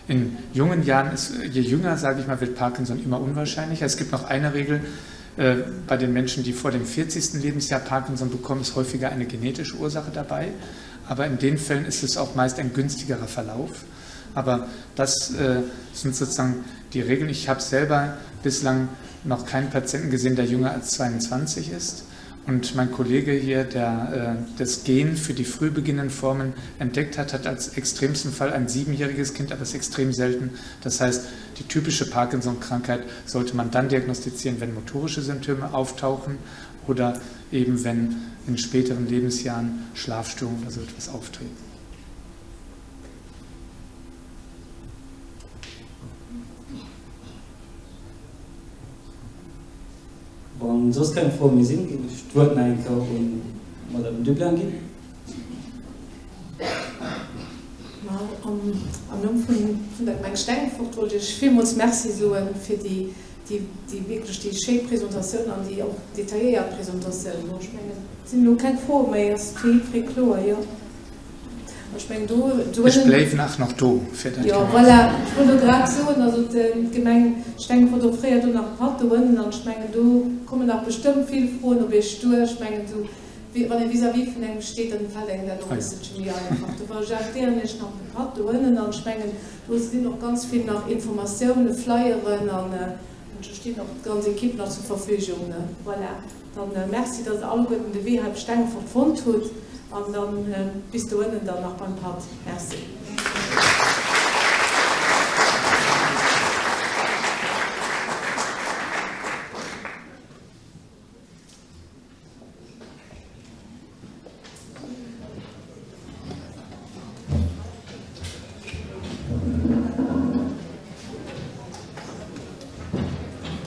In jungen Jahren, je jünger, sage ich mal, wird Parkinson immer unwahrscheinlicher. Es gibt noch eine Regel, bei den Menschen, die vor dem 40. Lebensjahr Parkinson bekommen, ist häufiger eine genetische Ursache dabei. Aber in den Fällen ist es auch meist ein günstigerer Verlauf. Aber das sind sozusagen die Regeln. Ich habe selber bislang noch keinen Patienten gesehen, der jünger als 22 ist. Und mein Kollege hier, der das Gen für die früh beginnenden Formen entdeckt hat, hat als extremsten Fall ein 7-jähriges Kind, aber es ist extrem selten. Das heißt, die typische Parkinson-Krankheit sollte man dann diagnostizieren, wenn motorische Symptome auftauchen oder eben wenn in späteren Lebensjahren Schlafstörungen oder so etwas auftreten. Und sonst keine Frage mehr sind, ich wollte eigentlich auch mal in Dublin gehen. Am Namen von der Gemeinde Steinfurt wollte ich vielmals Merci sagen für die wirklich die schöne Präsentation und die auch detaillierte Präsentation. Ich meine, es sind nur keine Fragen mehr, es ist viel klar, ja. Ich meine, ich bleibe nach noch da für das ja, Thema. voilà. Ich wollte gerade sagen, also die Gemeinde Steinfurt hat früher nach Partouren und ich meine, da kommen auch bestimmt viele Fragen, ob ich durch, ich meine, wenn er vis-à-vis von einem steht, dann fällt er dann ist es mir einfach. Da war ich nicht nach den Partouren und ich meine, da sind noch ganz viel nach Informationen, Flyern und da steht noch die ganze Equipe noch zur Verfügung. Ne? Voilà. Dann merci, dass alle guten den Weg Steinfurt gefunden hat. Und dann bist du unten dann noch beim Part. Merci.